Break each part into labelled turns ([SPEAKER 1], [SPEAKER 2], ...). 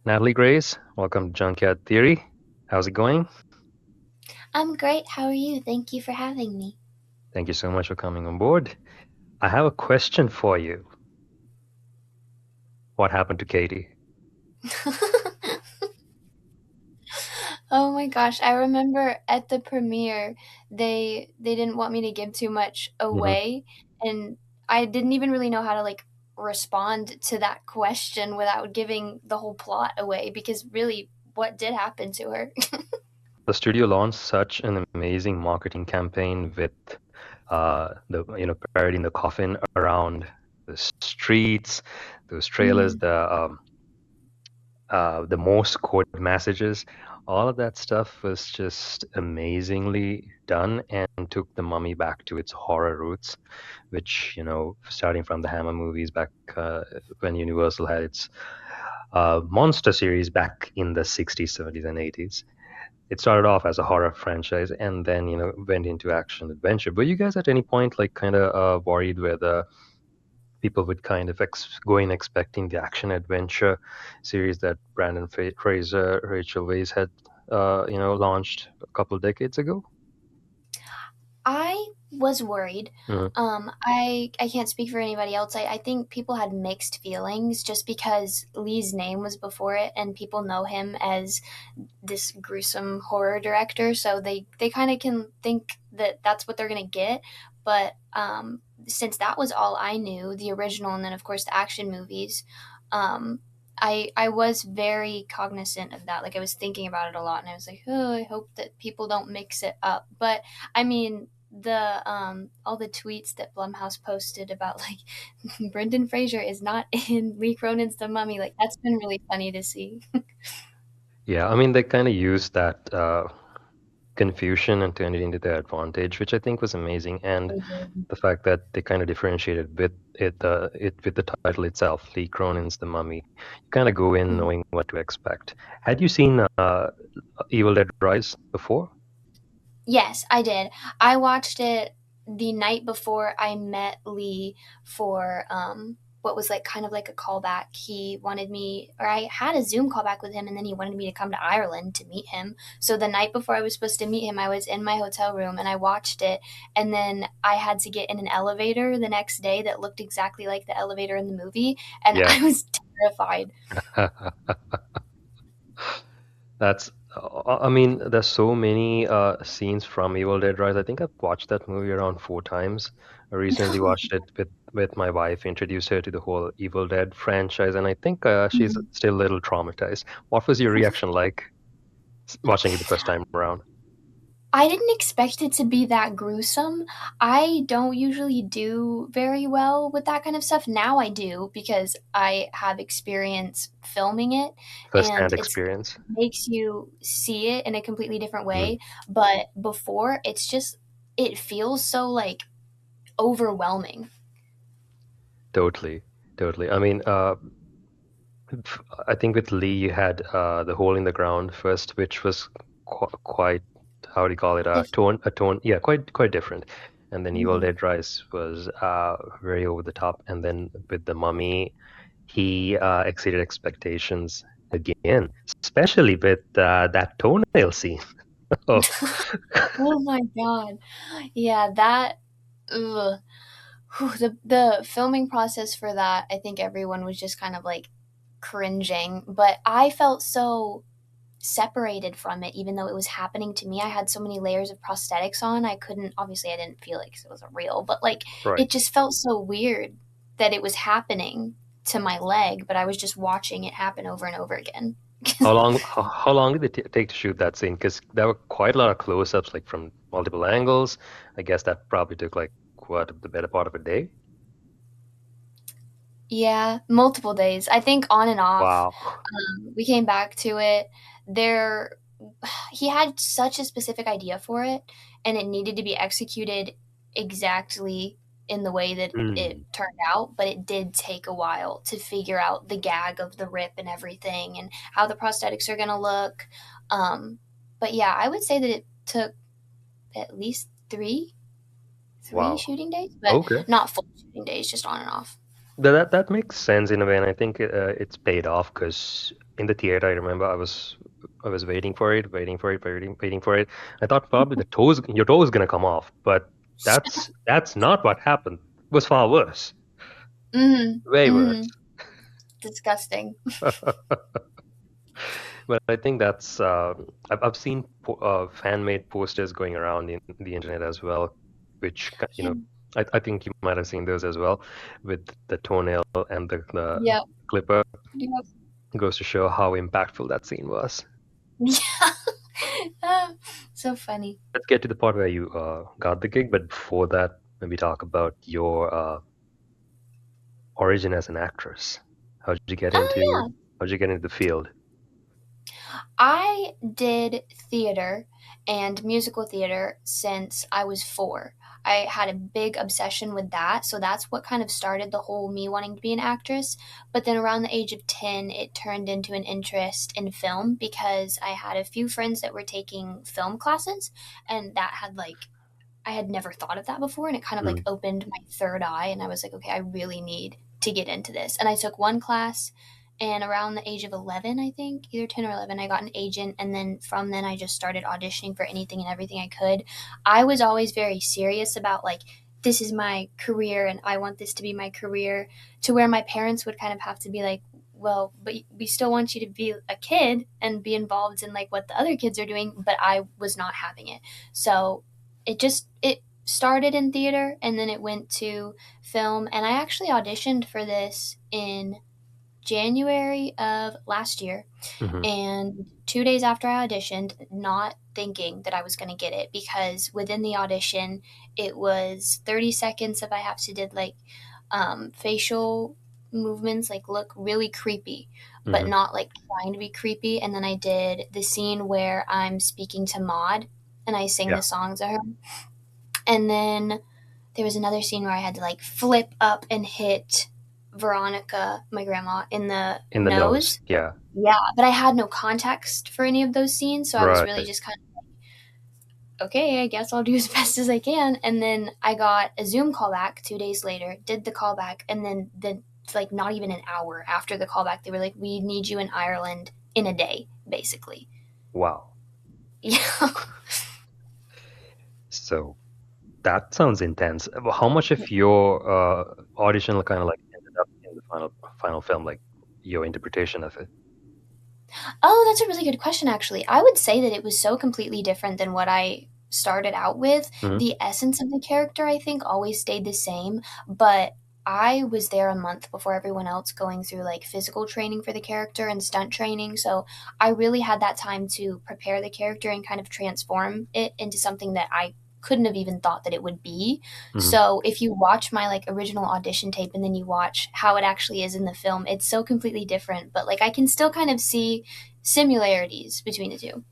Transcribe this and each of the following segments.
[SPEAKER 1] Natalie Grace, welcome to Junkyard Theory. How's it going?
[SPEAKER 2] I'm great. How are you? Thank you for having me.
[SPEAKER 1] Thank you so much for coming on board. I have a question for you. What happened to Katie?
[SPEAKER 2] Oh my gosh, I remember at the premiere they didn't want me to give too much
[SPEAKER 1] Hmm.
[SPEAKER 2] away, and I didn't even really know how to respond to that question without giving the whole plot away because really what did happen to her?
[SPEAKER 1] The studio launched such an amazing marketing campaign with the parading the coffin around the streets, those trailers,
[SPEAKER 2] Mhm.
[SPEAKER 1] the Morse code messages. All of that stuff was just amazingly done and took the mummy back to its horror roots, which, starting from the Hammer movies back when Universal had its monster series back in the 60s, 70s, and 80s. It started off as a horror franchise and then, went into action adventure. Were you guys at any point like kind of worried whether people would kind of go in expecting the action adventure series that Brandon Fraser, Rachel Weisz had, launched a couple of decades ago?
[SPEAKER 2] I was worried.
[SPEAKER 1] Hmm.
[SPEAKER 2] I can't speak for anybody else. I think people had mixed feelings just because Lee's name was before it and people know him as this gruesome horror director, so they kind of can think that that's what they're gonna get. But since that was all I knew, the original, and then of course the action movies, um, I was very cognizant of that. Like I was thinking about it a lot, and I was like, oh, I hope that people don't mix it up. But I mean, the all the tweets that Blumhouse posted about like Brendan Fraser is not in Lee Cronin's The Mummy, like that's been really funny to see.
[SPEAKER 1] Yeah, I mean, they kind of used that confusion and turned it into their advantage, which I think was amazing. And the fact that they kind of differentiated with the title itself, Lee Cronin's The Mummy. You kind of go in knowing what to expect. Had you seen Evil Dead Rise before?
[SPEAKER 2] Yes, I did. I watched it the night before I met Lee for what was like kind of like a callback. He wanted me, or I had a Zoom callback with him, and then he wanted me to come to Ireland to meet him. So the night before I was supposed to meet him, I was in my hotel room and I watched it. And then I had to get in an elevator the next day that looked exactly like the elevator in the movie. And
[SPEAKER 1] Yeah.
[SPEAKER 2] I was terrified.
[SPEAKER 1] That's, I mean, there's so many scenes from Evil Dead Rise. I think I've watched that movie around 4 times. I recently watched it with my wife, introduced her to the whole Evil Dead franchise, and I think she's still a little traumatized. What was your reaction like watching it the first time around?
[SPEAKER 2] I didn't expect it to be that gruesome. I don't usually do very well with that kind of stuff. Now I do because I have experience filming it
[SPEAKER 1] First-hand
[SPEAKER 2] and it
[SPEAKER 1] experience.
[SPEAKER 2] makes you see it in a completely different
[SPEAKER 1] Mm,
[SPEAKER 2] way. But before, it's just, it feels so like overwhelming.
[SPEAKER 1] totally, totally. I mean, I think with Lee, you had the hole in the ground first, which was quite, how do you call it? Yeah, quite different. And then Evil
[SPEAKER 2] Mhm.
[SPEAKER 1] Dead Rise was very over the top. And then with the Mummy, he exceeded expectations again, especially with that toenail scene. Oh,
[SPEAKER 2] Oh my God. Yeah, that, ugh. Whew, the filming process for that, I think everyone was just kind of like cringing, but I felt so separated from it even though it was happening to me. I had so many layers of prosthetics on. I couldn't, obviously I didn't feel it cuz it wasn't real, but like
[SPEAKER 1] right.
[SPEAKER 2] it just felt so weird that it was happening to my leg, but I was just watching it happen over and over again.
[SPEAKER 1] How long did it take to shoot that scene? Because there were quite a lot of close-ups, like from multiple angles. I guess that probably took like what, the better part of a day.
[SPEAKER 2] Yeah, multiple days. I think on and off.
[SPEAKER 1] Wow.
[SPEAKER 2] We came back to it. There, he had such a specific idea for it, and it needed to be executed exactly in the way that it
[SPEAKER 1] Mm.
[SPEAKER 2] turned out. But it did take a while to figure out the gag of the rip and everything, and how the prosthetics are gonna look. Um, but yeah, I would say that it took at least three
[SPEAKER 1] Wow.
[SPEAKER 2] shooting days, but
[SPEAKER 1] Okay.
[SPEAKER 2] not full shooting days, just on and off.
[SPEAKER 1] That makes sense in a way, and I think it's paid off because in the theater. I remember I was waiting for it, waiting for it. I thought probably your toe was gonna come off, but that's not what happened. It was far worse,
[SPEAKER 2] Mhm.
[SPEAKER 1] way worse.
[SPEAKER 2] Mhm. Disgusting.
[SPEAKER 1] But I think that's I've seen fan made posters going around in the internet as well, which you
[SPEAKER 2] Yeah.
[SPEAKER 1] know I think you might have seen those as well with the toenail and the
[SPEAKER 2] Yep.
[SPEAKER 1] clipper.
[SPEAKER 2] Yep.
[SPEAKER 1] Goes to show how impactful that scene was.
[SPEAKER 2] Yeah. Ah, so funny.
[SPEAKER 1] Let's get to the part where you got the gig, but before that, maybe talk about your origin as an actress.
[SPEAKER 2] Oh yeah.
[SPEAKER 1] How did you get into the field?
[SPEAKER 2] I did theater and musical theater since I was 4. I had a big obsession with that, so that's what kind of started the whole me wanting to be an actress. But then around the age of 10, it turned into an interest in film because I had a few friends that were taking film classes, and that had like I had never thought of that before, and it kind of like
[SPEAKER 1] Mm,
[SPEAKER 2] opened my third eye, and I was like, okay, I really need to get into this. And I took one class, and around the age of 11, I think, either 10 or 11, I got an agent, and then from then I just started auditioning for anything and everything I could. I was always very serious about like this is my career and I want this to be my career, to where my parents would kind of have to be like, well, but we still want you to be a kid and be involved in like what the other kids are doing, but I was not having it. So it started in theater and then it went to film, and I actually auditioned for this in January of last year.
[SPEAKER 1] hmm
[SPEAKER 2] And 2 days after I auditioned, not thinking that I was going to get it, because within the audition it was 30 seconds if I have to did like facial movements, like look really creepy but
[SPEAKER 1] hmm
[SPEAKER 2] not like trying to be creepy, and then I did the scene where I'm speaking to Maud and I sing
[SPEAKER 1] Yeah,
[SPEAKER 2] the songs to her. And then there was another scene where I had to like flip up and hit Veronica, my grandma, in the
[SPEAKER 1] in the nose.
[SPEAKER 2] nose.
[SPEAKER 1] Yeah,
[SPEAKER 2] Yeah, but I had no context for any of those scenes, so I was really
[SPEAKER 1] right.
[SPEAKER 2] just kind of okay, I guess I'll do as best as I can. And then I got a Zoom call back 2 days later, did the callback, and then like not even an hour after the callback, they were like, "We need you in Ireland in a day," basically.
[SPEAKER 1] Wow.
[SPEAKER 2] Yeah.
[SPEAKER 1] So that sounds intense. How much of your audition kind of like ended up in the final film, like your interpretation of it?
[SPEAKER 2] Oh, that's a really good question, actually. I would say that it was so completely different than what I started out with.
[SPEAKER 1] Hmm
[SPEAKER 2] The essence of the character, I think, always stayed the same, but I was there a month before everyone else going through like physical training for the character and stunt training. So I really had that time to prepare the character and kind of transform it into something that I couldn't have even thought that it would be.
[SPEAKER 1] hmm
[SPEAKER 2] So if you watch my like original audition tape and then you watch how it actually is in the film, it's so completely different, but like I can still kind of see similarities between the two.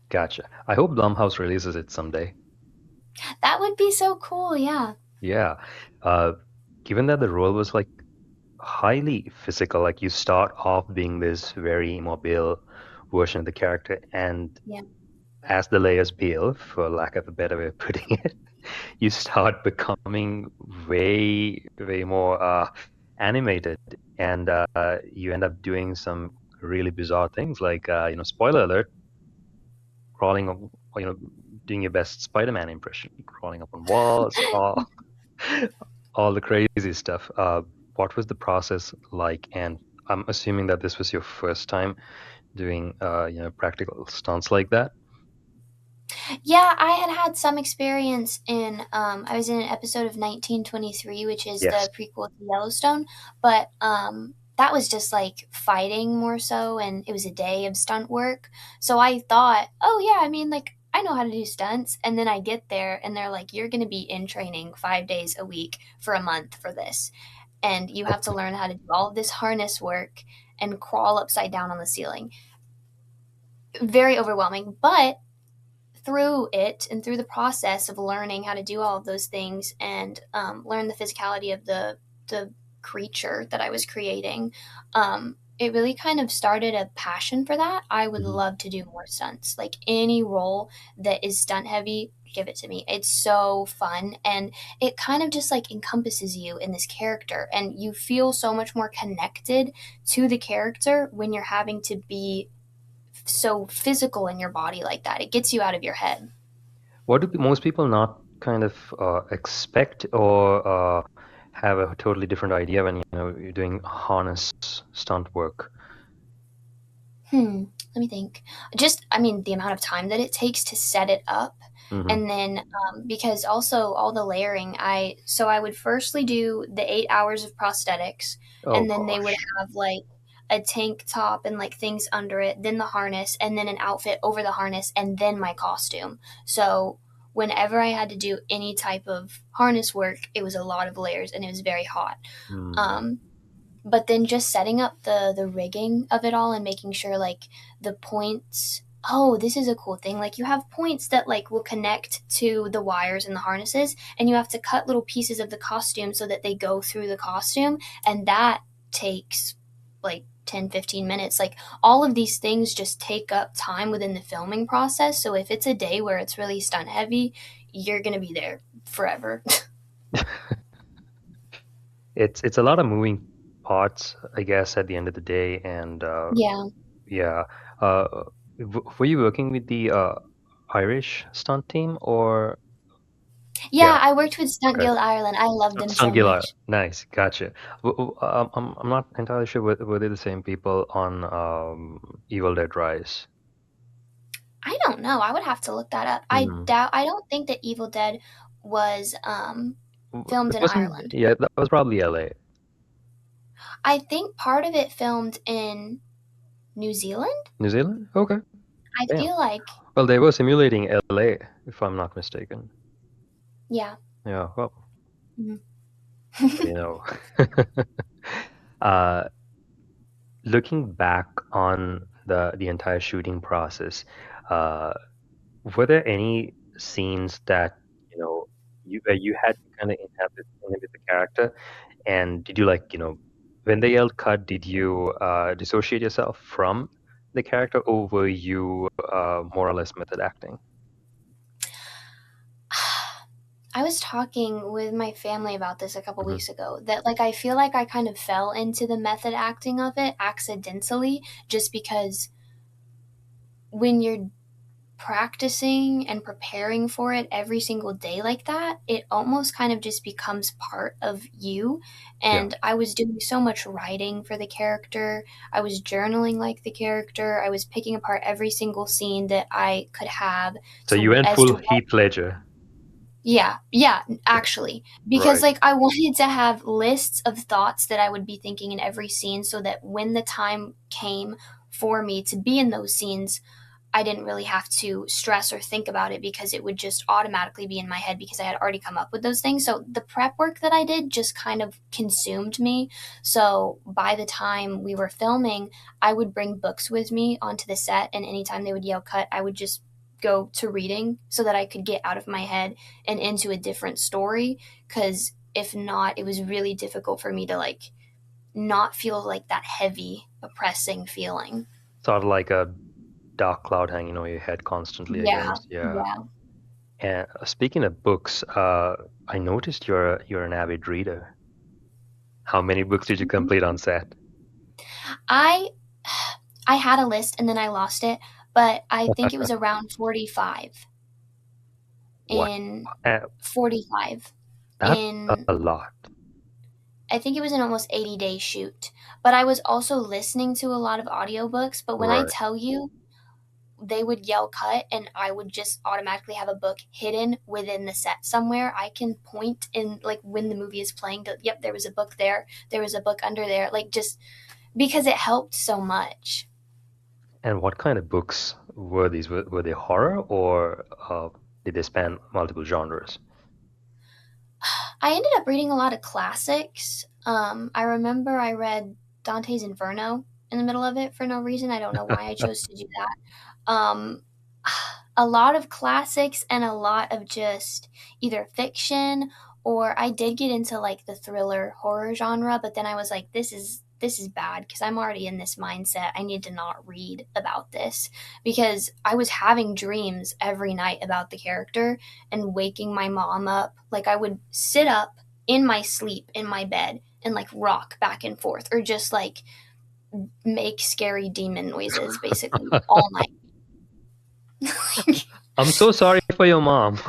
[SPEAKER 1] Gotcha. I hope Blumhouse releases it someday.
[SPEAKER 2] That would be so cool, yeah.
[SPEAKER 1] Yeah. Uh, Given that the role was like highly physical, like you start off being this very mobile version of the character, and
[SPEAKER 2] Yeah.
[SPEAKER 1] as the layers peel, for lack of a better way of putting it, you start becoming way more animated, and you end up doing some really bizarre things, like spoiler alert, crawling up, doing your best Spider-Man impression, crawling up on walls, all the crazy stuff. What was the process like? And I'm assuming that this was your first time doing, practical stunts like that.
[SPEAKER 2] Yeah, I had had some experience in, I was in an episode of 1923, which is
[SPEAKER 1] Yes.
[SPEAKER 2] the prequel to Yellowstone, but that was just like fighting more so, and it was a day of stunt work. So I thought, oh yeah, I mean, like, I know how to do stunts. And then I get there, and they're like, you're going to be in training 5 days a week for a month for this. And you have to learn how to do all of this harness work and crawl upside down on the ceiling. Very overwhelming, but through it and through the process of learning how to do all of those things and learn the physicality of the creature that I was creating, it really kind of started a passion for that. I would
[SPEAKER 1] Mhm.
[SPEAKER 2] love to do more stunts. Like any role that is stunt heavy give it to me. It's so fun, and it kind of just like encompasses you in this character, and you feel so much more connected to the character when you're having to be so physical in your body like that. It gets you out of your head.
[SPEAKER 1] What do most people not kind of expect or have a totally different idea when you're doing harness stunt work?
[SPEAKER 2] Let me think. Just, I mean, the amount of time that it takes to set it up.
[SPEAKER 1] Hmm.
[SPEAKER 2] And then, because also all the layering, I would firstly do the 8 hours of prosthetics,
[SPEAKER 1] Oh
[SPEAKER 2] and then they would
[SPEAKER 1] gosh.
[SPEAKER 2] have like a tank top and like things under it, then the harness, and then an outfit over the harness, and then my costume. So, whenever I had to do any type of harness work, it was a lot of layers and it was very hot.
[SPEAKER 1] Hmm.
[SPEAKER 2] Um, but then just setting up the rigging of it all and making sure like the points, oh, this is a cool thing, like you have points that like will connect to the wires and the harnesses, and you have to cut little pieces of the costume so that they go through the costume, and that takes like 10-15 minutes. Like all of these things just take up time within the filming process, so if it's a day where it's really stunt heavy, you're going to be there forever.
[SPEAKER 1] It's a lot of moving parts, I guess, at the end of the day, and
[SPEAKER 2] Yeah.
[SPEAKER 1] yeah. Were you working with the Irish stunt team or
[SPEAKER 2] Yeah,
[SPEAKER 1] yeah?
[SPEAKER 2] I worked with Stunt
[SPEAKER 1] Okay.
[SPEAKER 2] Guild Ireland. I love them so
[SPEAKER 1] Stunt.
[SPEAKER 2] much.
[SPEAKER 1] Nice, gotcha. I'm not entirely sure were they the same people on Evil Dead Rise.
[SPEAKER 2] I don't know. I would have to look that up.
[SPEAKER 1] Hmm.
[SPEAKER 2] I don't think that Evil Dead was filmed
[SPEAKER 1] It
[SPEAKER 2] in
[SPEAKER 1] wasn't.
[SPEAKER 2] Ireland.
[SPEAKER 1] Yeah, that was probably LA.
[SPEAKER 2] I think part of it filmed in New Zealand.
[SPEAKER 1] New Zealand? Okay.
[SPEAKER 2] I
[SPEAKER 1] Damn.
[SPEAKER 2] feel like,
[SPEAKER 1] Well, they were simulating LA, if I'm not mistaken.
[SPEAKER 2] yeah.
[SPEAKER 1] Yeah, well,
[SPEAKER 2] Mhm.
[SPEAKER 1] what do you know? Uh, Looking back on the entire shooting process, uh, were there any scenes that, you where you had to kind of inhabit the character? And did you like, when they yelled cut, did you dissociate yourself from the character, or were you more or less method acting?
[SPEAKER 2] I was talking with my family about this a couple
[SPEAKER 1] Hmm.
[SPEAKER 2] weeks ago, that like I feel like I kind of fell into the method acting of it accidentally, just because when you're practicing and preparing for it every single day like that, it almost kind of just becomes part of you.
[SPEAKER 1] Yeah.
[SPEAKER 2] And I was doing so much writing for the character. I was journaling like the character. I was picking apart every single scene that I could have
[SPEAKER 1] So you
[SPEAKER 2] to
[SPEAKER 1] went
[SPEAKER 2] as
[SPEAKER 1] full
[SPEAKER 2] to what.
[SPEAKER 1] Heath Ledger.
[SPEAKER 2] Yeah, yeah,
[SPEAKER 1] Yeah.
[SPEAKER 2] actually. Because
[SPEAKER 1] Right.
[SPEAKER 2] like I wanted to have lists of thoughts that I would be thinking in every scene, so that when the time came for me to be in those scenes, I didn't really have to stress or think about it, because it would just automatically be in my head because I had already come up with those things. So the prep work that I did just kind of consumed me. So by the time we were filming, I would bring books with me onto the set, and anytime they would yell cut, I would just go to reading so that I could get out of my head and into a different story, cuz if not, it was really difficult for me to like not feel like that heavy oppressing feeling.
[SPEAKER 1] Sort of like a dark cloud hanging over your head constantly, I
[SPEAKER 2] Yeah.
[SPEAKER 1] guess. Yeah.
[SPEAKER 2] Yeah.
[SPEAKER 1] And speaking of books, I noticed you're an avid reader. How many books did you complete on set?
[SPEAKER 2] I I had a list and then I lost it, but I think it was around 45
[SPEAKER 1] What?
[SPEAKER 2] in
[SPEAKER 1] Uh,
[SPEAKER 2] 45
[SPEAKER 1] that's
[SPEAKER 2] in
[SPEAKER 1] a lot.
[SPEAKER 2] I think it was an almost 80-day shoot. But I was also listening to a lot of audiobooks, but when I
[SPEAKER 1] Right.
[SPEAKER 2] tell you, they would yell cut and I would just automatically have a book hidden within the set somewhere. I can point in like when the movie is playing to, yep, there was a book there. There was a book under there. Like just because it helped so much.
[SPEAKER 1] And what kind of books were these? Were they horror or did they span multiple genres?
[SPEAKER 2] I ended up reading a lot of classics. I remember I read Dante's Inferno in the middle of it for no reason. I don't know why I chose to do that. A lot of classics and a lot of just either fiction, or I did get into like the thriller horror genre, but then I was like, this is bad because I'm already in this mindset. I need to not read about this because I was having dreams every night about the character and waking my mom up. Like I would sit up in my sleep in my bed and like rock back and forth or just like make scary demon noises basically all night.
[SPEAKER 1] I'm so sorry for your mom.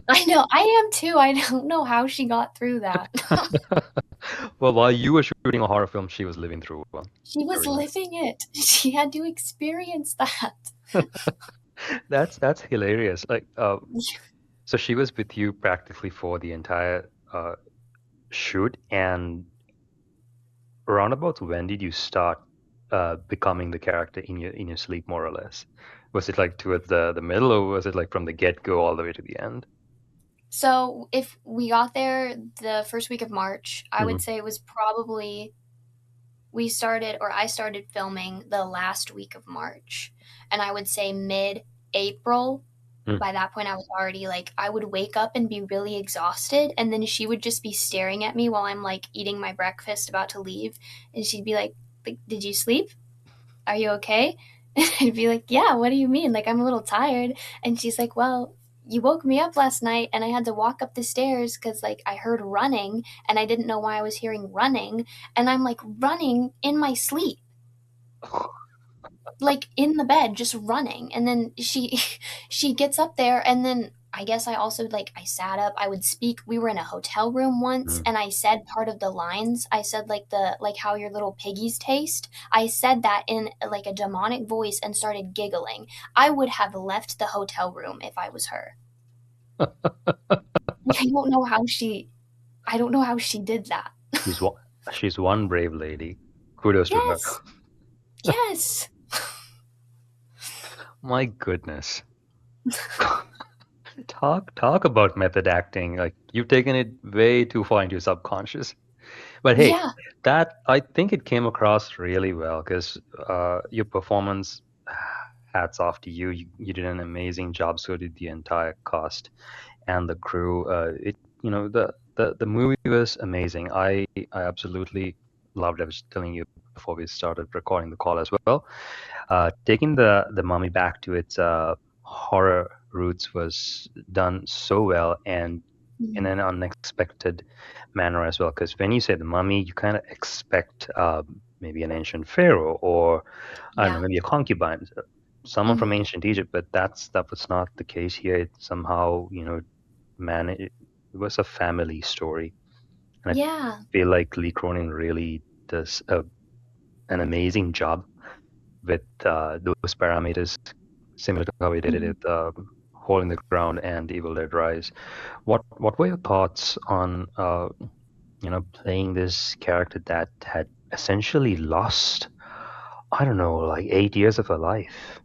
[SPEAKER 2] I know, I am too. I don't know how she got through that.
[SPEAKER 1] Well, while you were shooting a horror film, she was living through one.
[SPEAKER 2] She was
[SPEAKER 1] Very nice.
[SPEAKER 2] living it. She had to experience that.
[SPEAKER 1] That's hilarious. Like, so she was with you practically for the entire shoot, and roundabout when did you start becoming the character in your sleep, more or less? Was it like towards the middle, or was it like from the get-go all the way to the end?
[SPEAKER 2] So if we got there the first week of March, I would
[SPEAKER 1] Hmm.
[SPEAKER 2] say it was probably we started or I started filming the last week of March. And I would say mid April,
[SPEAKER 1] Hmm.
[SPEAKER 2] by that point I was already like I would wake up and be really exhausted and then she would just be staring at me while I'm like eating my breakfast about to leave and she'd be like did you sleep? Are you okay? And I'd be like, yeah, what do you mean? Like, I'm a little tired. And she's like, well, you woke me up last night and I had to walk up the stairs because, like, I heard running and I didn't know why I was hearing running. And I'm like running in my sleep, like in the bed, just running. And then she, she gets up there and then I guess I also like I sat up. I would speak. We were in a hotel room once,
[SPEAKER 1] Hmm.
[SPEAKER 2] and I said part of the lines. I said like how your little piggies taste. I said that in like a demonic voice and started giggling. I would have left the hotel room if I was her. I don't know how she. I don't know how she did that.
[SPEAKER 1] She's one, she's one brave lady. Kudos to her.
[SPEAKER 2] Yes, yes,
[SPEAKER 1] My goodness. Talk about method acting. Like you've taken it way too far into your subconscious. But hey,
[SPEAKER 2] yeah.
[SPEAKER 1] that I think it came across really well because your performance, hats off to you. You did an amazing job. So did the entire cast and the crew. The movie was amazing. I absolutely loved it. I was telling you before we started recording the call as well. Taking the mummy back to its horror roots was done so well and in
[SPEAKER 2] Mhm.
[SPEAKER 1] an unexpected manner as well. Because when you say the mummy, you kind of expect maybe an ancient pharaoh or I don't know,
[SPEAKER 2] Yeah.
[SPEAKER 1] maybe a concubine, someone from
[SPEAKER 2] Hmm.
[SPEAKER 1] ancient Egypt. But that was not the case here. It somehow, it was a family story, and I
[SPEAKER 2] Yeah.
[SPEAKER 1] feel like Lee Cronin really does an amazing job with those parameters, similar to how he did it
[SPEAKER 2] Hmm.
[SPEAKER 1] with Hole in the Ground and Evil Dead Rise. What were your thoughts on playing this character that had essentially lost, I don't know, like 8 years of her life?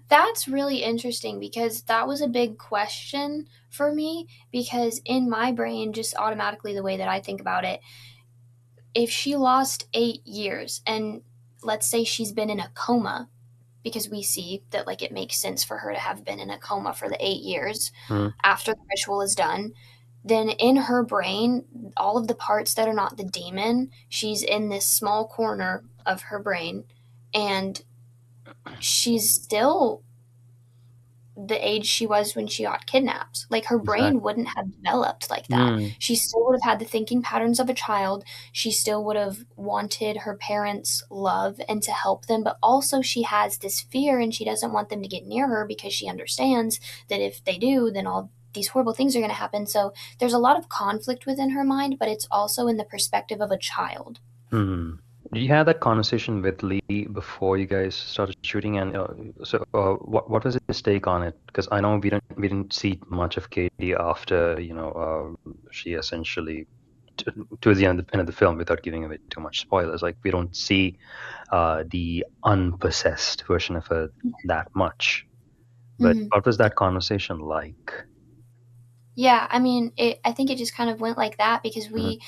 [SPEAKER 2] That's really interesting because that was a big question for me. Because in my brain, just automatically the way that I think about it, if she lost 8 years and let's say she's been in a coma, because we see that like it makes sense for her to have been in a coma for the 8 years
[SPEAKER 1] Hmm.
[SPEAKER 2] after the ritual is done, then in her brain, all of the parts that are not the demon, she's in this small corner of her brain and she's still the age she was when she got kidnapped. Like her brain
[SPEAKER 1] Exactly.
[SPEAKER 2] wouldn't have developed like that.
[SPEAKER 1] Hmm.
[SPEAKER 2] She still would have had the thinking patterns of a child. She still would have wanted her parents' love and to help them, but also she has this fear and she doesn't want them to get near her because she understands that if they do, then all these horrible things are going to happen. So there's a lot of conflict within her mind, but it's also in the perspective of a child.
[SPEAKER 1] Hmm. Did you have that conversation with Lee before you guys started shooting? And what was his take on it? Because I know we didn't see much of Katie after she essentially towards the end of the film, without giving away too much spoilers. Like we don't see the unpossessed version of her that much. But
[SPEAKER 2] Mhm.
[SPEAKER 1] what was that conversation like?
[SPEAKER 2] Yeah, I mean, I think it just kind of went like that because
[SPEAKER 1] Mhm.
[SPEAKER 2] we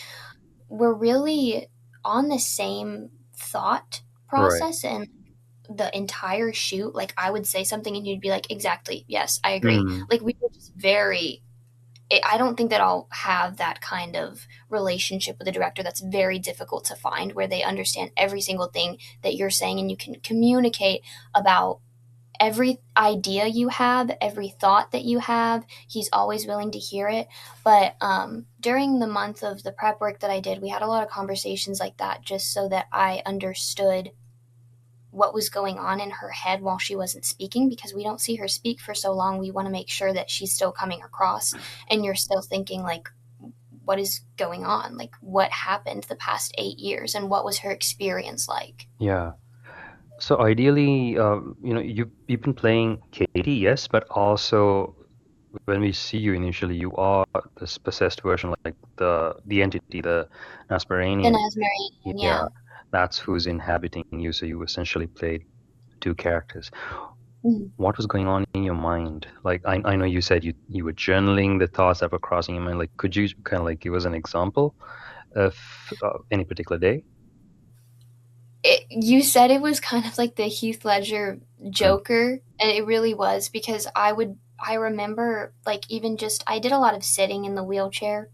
[SPEAKER 2] were really on the same thought
[SPEAKER 1] Right.
[SPEAKER 2] process and the entire shoot. Like I would say something and you'd be like, exactly, yes, I agree.
[SPEAKER 1] Mm.
[SPEAKER 2] Like we were just very I don't think that I'll have that kind of relationship with a director. That's very difficult to find, where they understand every single thing that you're saying and you can communicate about every idea you have, every thought that you have. He's always willing to hear it. But during the month of the prep work that I did, we had a lot of conversations like that, just so that I understood what was going on in her head while she wasn't speaking, because we don't see her speak for so long. We want to make sure that she's still coming across and you're still thinking, like, what is going on? Like, what happened the past 8 years and what was her experience like?
[SPEAKER 1] Yeah. So ideally, you've been playing Katie, yes, but also when we see you initially, you are this possessed version, like the entity, the
[SPEAKER 2] The
[SPEAKER 1] Nasperanian.
[SPEAKER 2] Nasmarian,
[SPEAKER 1] Yeah,
[SPEAKER 2] yeah.
[SPEAKER 1] that's who's inhabiting you. So you essentially played two characters.
[SPEAKER 2] Mhm.
[SPEAKER 1] What was going on in your mind? Like I know you said you were journaling the thoughts that were crossing your mind. Like, could you kind of like give us an example of any particular day?
[SPEAKER 2] You said it was kind of like the Heath Ledger
[SPEAKER 1] Mm,
[SPEAKER 2] Joker, and it really was, because I remember, like, even just I did a lot of sitting in the wheelchair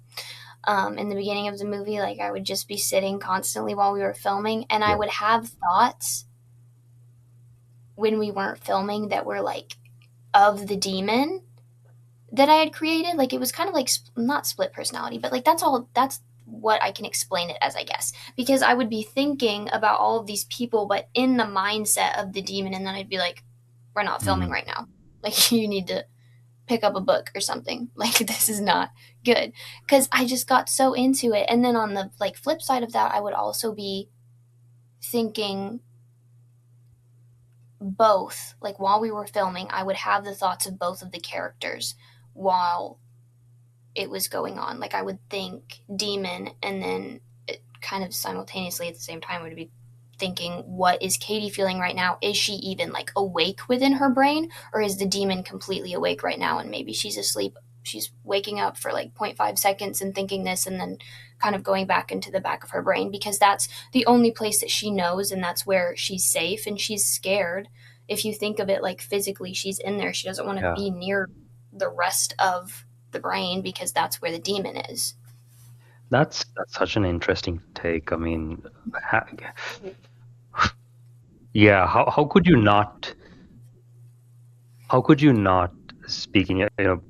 [SPEAKER 2] in the beginning of the movie. Like, I would just be sitting constantly while we were filming, and I
[SPEAKER 1] yeah,
[SPEAKER 2] would have thoughts when we weren't filming that were like of the demon that I had created. Like, it was kind of like not split personality, but like that's what I can explain it as, I guess. Because I would be thinking about all of these people, but in the mindset of the demon, and then I'd be like, we're not filming
[SPEAKER 1] mm,
[SPEAKER 2] right now. Like, you need to pick up a book or something. Like, this is not good. Because I just got so into it. And then on the like flip side of that, I would also be thinking both. Like, while we were filming, I would have the thoughts of both of the characters while it was going on. Like, I would think demon, and then it kind of simultaneously at the same time would be thinking, what is Katie feeling right now? Is she even like awake within her brain, or is the demon completely awake right now and maybe she's asleep? She's waking up for like zero point 0.5 seconds and thinking this, and then kind of going back into the back of her brain, because that's the only place that she knows, and that's where she's safe, and she's scared. If you think of it, like, physically, she's in there. She doesn't want to
[SPEAKER 1] yeah.
[SPEAKER 2] be near the rest of the brain, because that's where the demon is.
[SPEAKER 1] That's such an interesting take. I mean, ha yeah. How could you not speak in your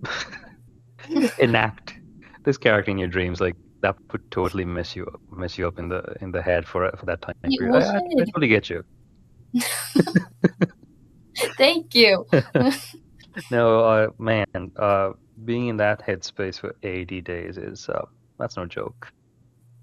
[SPEAKER 1] enact this character in your dreams? Like that would totally mess you up in the head for that time
[SPEAKER 2] It
[SPEAKER 1] period. I
[SPEAKER 2] would.
[SPEAKER 1] totally get you.
[SPEAKER 2] Thank you.
[SPEAKER 1] No, man, being in that headspace for 80 days is that's no joke.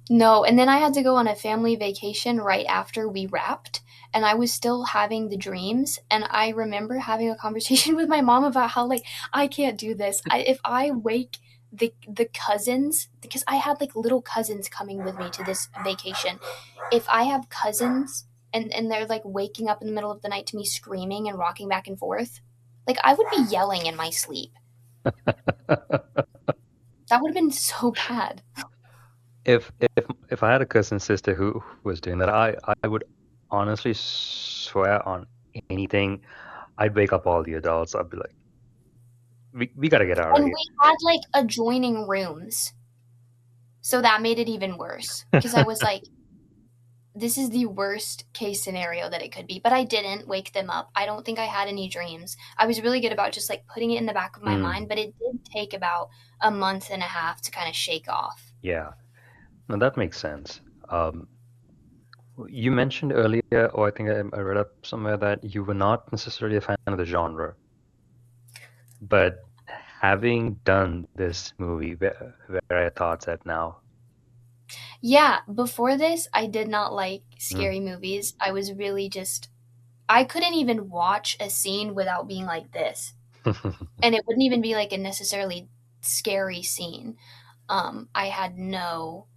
[SPEAKER 2] No, and then I had to go on a family vacation right after we wrapped, and I was still having the dreams. And I remember having a conversation with my mom about how, like, I can't do this. If I wake the cousins, because I had like little cousins coming with me to this vacation. If I have cousins and they're like waking up in the middle of the night to me screaming and rocking back and forth, like, I would be yelling in my sleep. That would have been so bad.
[SPEAKER 1] If I had a cousin sister who was doing that, I would honestly swear on anything. I'd wake up all the adults. I'd be like, we gotta get out of
[SPEAKER 2] And
[SPEAKER 1] here.
[SPEAKER 2] we had like adjoining rooms. So that made it even worse, because I was like, this is the worst case scenario that it could be. But I didn't wake them up. I don't think I had any dreams. I was really good about just like putting it in the back of my
[SPEAKER 1] Mm,
[SPEAKER 2] mind, but it did take about a month and a half to kind of shake off.
[SPEAKER 1] yeah, no, that makes sense. You mentioned earlier, or I think I read up somewhere that you were not necessarily a fan of the genre, but having done this movie, where are your thoughts at now?
[SPEAKER 2] Yeah, before this, I did not like
[SPEAKER 1] Mm.
[SPEAKER 2] scary movies. I was really just, I couldn't even watch a scene without being like this. And it wouldn't even be like a necessarily scary scene. I had no,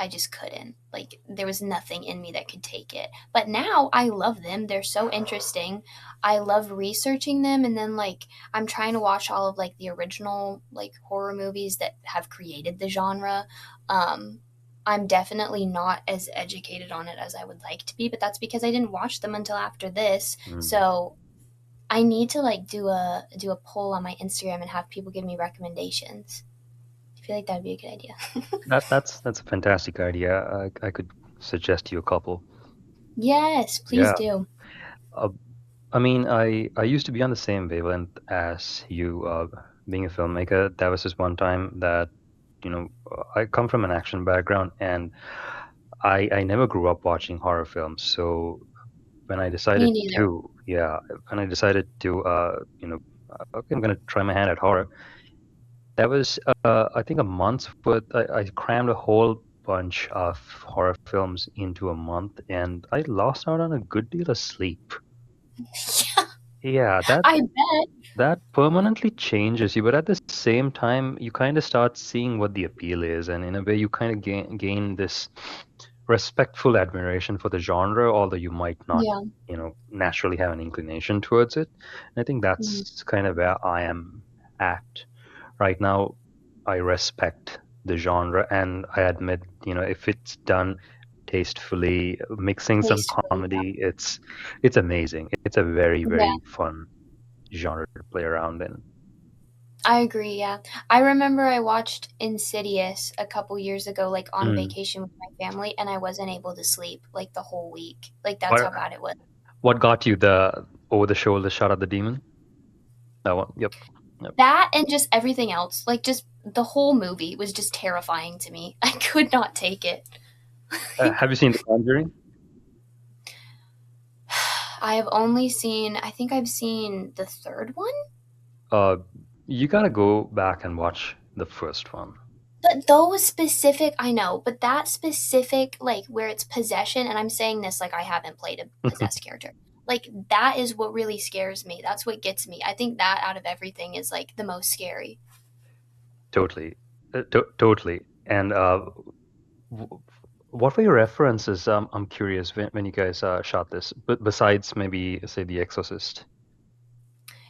[SPEAKER 2] I just couldn't. Like, there was nothing in me that could take it. But now I love them. They're so interesting. I love researching them, and then like I'm trying to watch all of like the original like horror movies that have created the genre. Um I'm definitely not as educated on it as I would like to be, but that's because I didn't watch them until after this.
[SPEAKER 1] Mm.
[SPEAKER 2] So I need to like do a poll on my Instagram and have people give me recommendations. feel like that'd be a good idea.
[SPEAKER 1] That's a fantastic idea. I could suggest you a couple.
[SPEAKER 2] Yes, please
[SPEAKER 1] Yeah.
[SPEAKER 2] do.
[SPEAKER 1] Uh, I mean, I used to be on the same wavelength as you. Being a filmmaker, there was this one time that I come from an action background, and I never grew up watching horror films. So when I
[SPEAKER 2] Me
[SPEAKER 1] decided
[SPEAKER 2] neither.
[SPEAKER 1] to, yeah, when I decided to, okay, I'm gonna try my hand at horror. That was, I think, a month's worth. I crammed a whole bunch of horror films into a month, and I lost out on a good deal of sleep.
[SPEAKER 2] Yeah,
[SPEAKER 1] Yeah, that
[SPEAKER 2] I bet.
[SPEAKER 1] that permanently changes you, but at the same time, you kind of start seeing what the appeal is, and in a way, you kind of gain this respectful admiration for the genre, although you might not,
[SPEAKER 2] Yeah.
[SPEAKER 1] naturally have an inclination towards it. And I think
[SPEAKER 2] Mhm.
[SPEAKER 1] that's kind of where I am at right now. I respect the genre, and I admit, if it's done tastefully, mixing some
[SPEAKER 2] Tastefully.
[SPEAKER 1] comedy, it's amazing. It's a very,
[SPEAKER 2] Yeah,
[SPEAKER 1] very fun genre to play around in.
[SPEAKER 2] I agree. Yeah. I remember I watched Insidious a couple years ago, like on
[SPEAKER 1] Mm.
[SPEAKER 2] vacation with my family, and I wasn't able to sleep like the whole week. Like, that's
[SPEAKER 1] What
[SPEAKER 2] how bad it was.
[SPEAKER 1] what got you the over the shoulder shot of the demon? That one. Yep. Yep.
[SPEAKER 2] That and just everything else, like, just the whole movie was just terrifying to me. I could not take it.
[SPEAKER 1] Have you seen The Conjuring?
[SPEAKER 2] I have only seen, I think I've seen the third one.
[SPEAKER 1] Uh, you gotta go back and watch the first one.
[SPEAKER 2] But those specific, I know, but that specific, like where it's possession, and I'm saying this like I haven't played a possessed character. Like, that is what really scares me. That's what gets me. I think that out of everything is like the most scary.
[SPEAKER 1] Totally, totally. And w- what were your references? I'm curious when you guys shot this, but besides maybe say The Exorcist.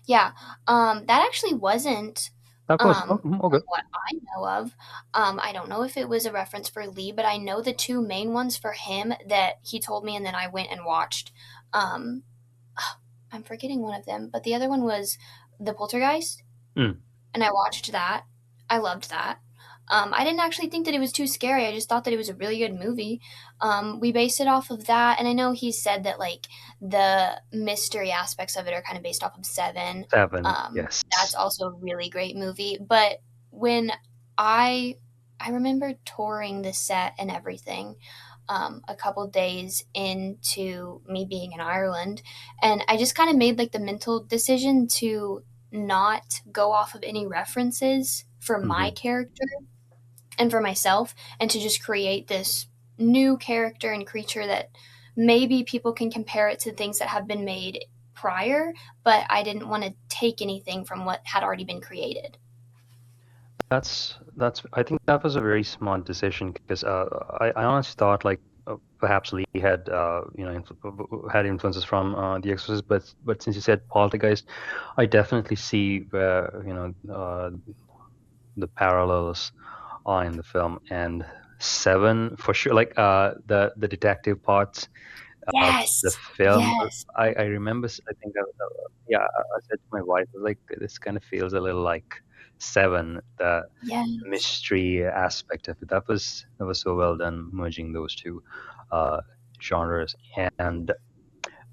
[SPEAKER 2] Yeah, that actually wasn't,
[SPEAKER 1] Of course. Oh,
[SPEAKER 2] from
[SPEAKER 1] okay.
[SPEAKER 2] what I know of. I don't know if it was a reference for Lee, but I know the two main ones for him that he told me, and then I went and watched. Um, I'm forgetting one of them, but the other one was The Poltergeist,
[SPEAKER 1] Mm,
[SPEAKER 2] and I watched that. I loved that. I didn't actually think that it was too scary. I just thought that it was a really good movie. We based it off of that, and I know he said that like the mystery aspects of it are kind of based off of Seven.
[SPEAKER 1] Seven. Yes.
[SPEAKER 2] That's also a really great movie. But when I I remember touring the set and everything, a couple days into me being in Ireland, and I just kind of made like the mental decision to not go off of any references for my
[SPEAKER 1] Hmm.
[SPEAKER 2] character and for myself, and to just create this new character and creature that maybe people can compare it to things that have been made prior, but I didn't want to take anything from what had already been created.
[SPEAKER 1] That's. I think that was a very smart decision because I honestly thought like perhaps Lee had had influences from The Exorcist, but since you said Poltergeist, I definitely see where the parallels are in the film, and Seven for sure. Like the detective parts of the
[SPEAKER 2] Yes.
[SPEAKER 1] film.
[SPEAKER 2] Yes.
[SPEAKER 1] I remember. I think yeah. I said to my wife, like this kind of feels a little like Seven. The
[SPEAKER 2] Yes.
[SPEAKER 1] mystery aspect of it. That was so well done, merging those two uh, genres. And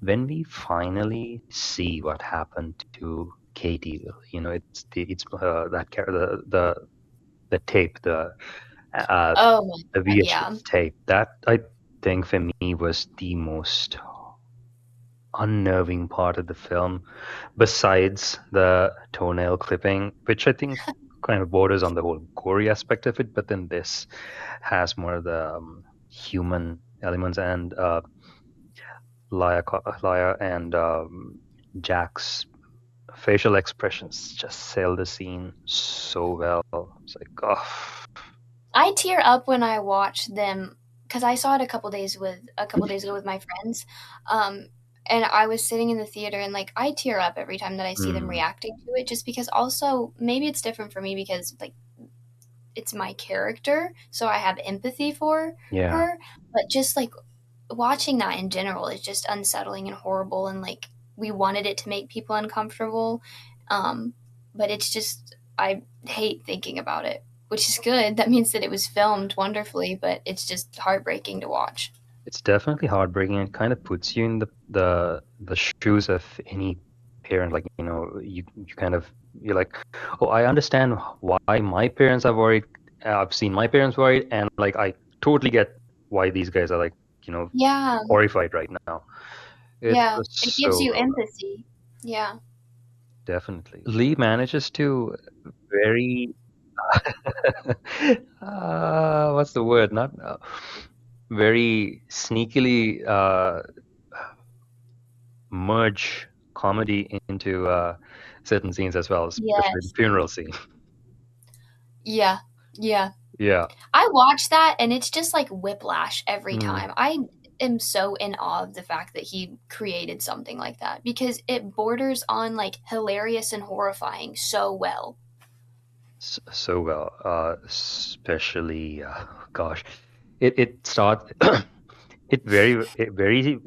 [SPEAKER 1] when we finally see what happened to Katie, it's the tape, uh,
[SPEAKER 2] Oh my
[SPEAKER 1] the
[SPEAKER 2] god, yeah.
[SPEAKER 1] VHS tape. That I think for me was the most unnerving part of the film, besides the toenail clipping, which I think kind of borders on the whole gory aspect of it. But then this has more of the human elements, and Laya and Jack's facial expressions just sell the scene so well. It's like, oh,
[SPEAKER 2] I tear up when I watch them because I saw it a couple days ago with my friends, um, and I was sitting in the theater and like I tear up every time that I see them
[SPEAKER 1] mm,
[SPEAKER 2] reacting to it. Just because, also maybe it's different for me because like it's my character, so I have empathy for
[SPEAKER 1] yeah.
[SPEAKER 2] her. But just like watching that in general is just unsettling and horrible, and like we wanted it to make people uncomfortable, um, but it's just I hate thinking about it. which is good. That means that it was filmed wonderfully, but it's just heartbreaking to watch.
[SPEAKER 1] It's definitely heartbreaking. It kind of puts you in the shoes of any parent. Like, you kind of you're like, oh, I understand why my parents are worried. I've seen my parents worried, and like I totally get why these guys are like,
[SPEAKER 2] Yeah,
[SPEAKER 1] horrified right now. It
[SPEAKER 2] yeah.
[SPEAKER 1] was
[SPEAKER 2] It gives
[SPEAKER 1] so
[SPEAKER 2] you
[SPEAKER 1] well done,
[SPEAKER 2] empathy. Yeah.
[SPEAKER 1] definitely. Lee manages to very what's the word? Not very sneakily merge comedy into certain scenes as well, especially the
[SPEAKER 2] Yes.
[SPEAKER 1] funeral scene.
[SPEAKER 2] Yeah. Yeah.
[SPEAKER 1] Yeah.
[SPEAKER 2] I watch that and it's just like whiplash every
[SPEAKER 1] Mm.
[SPEAKER 2] time. I am so in awe of the fact that he created something like that because it borders on like hilarious and horrifying so well.
[SPEAKER 1] So well, especially gosh, it starts it very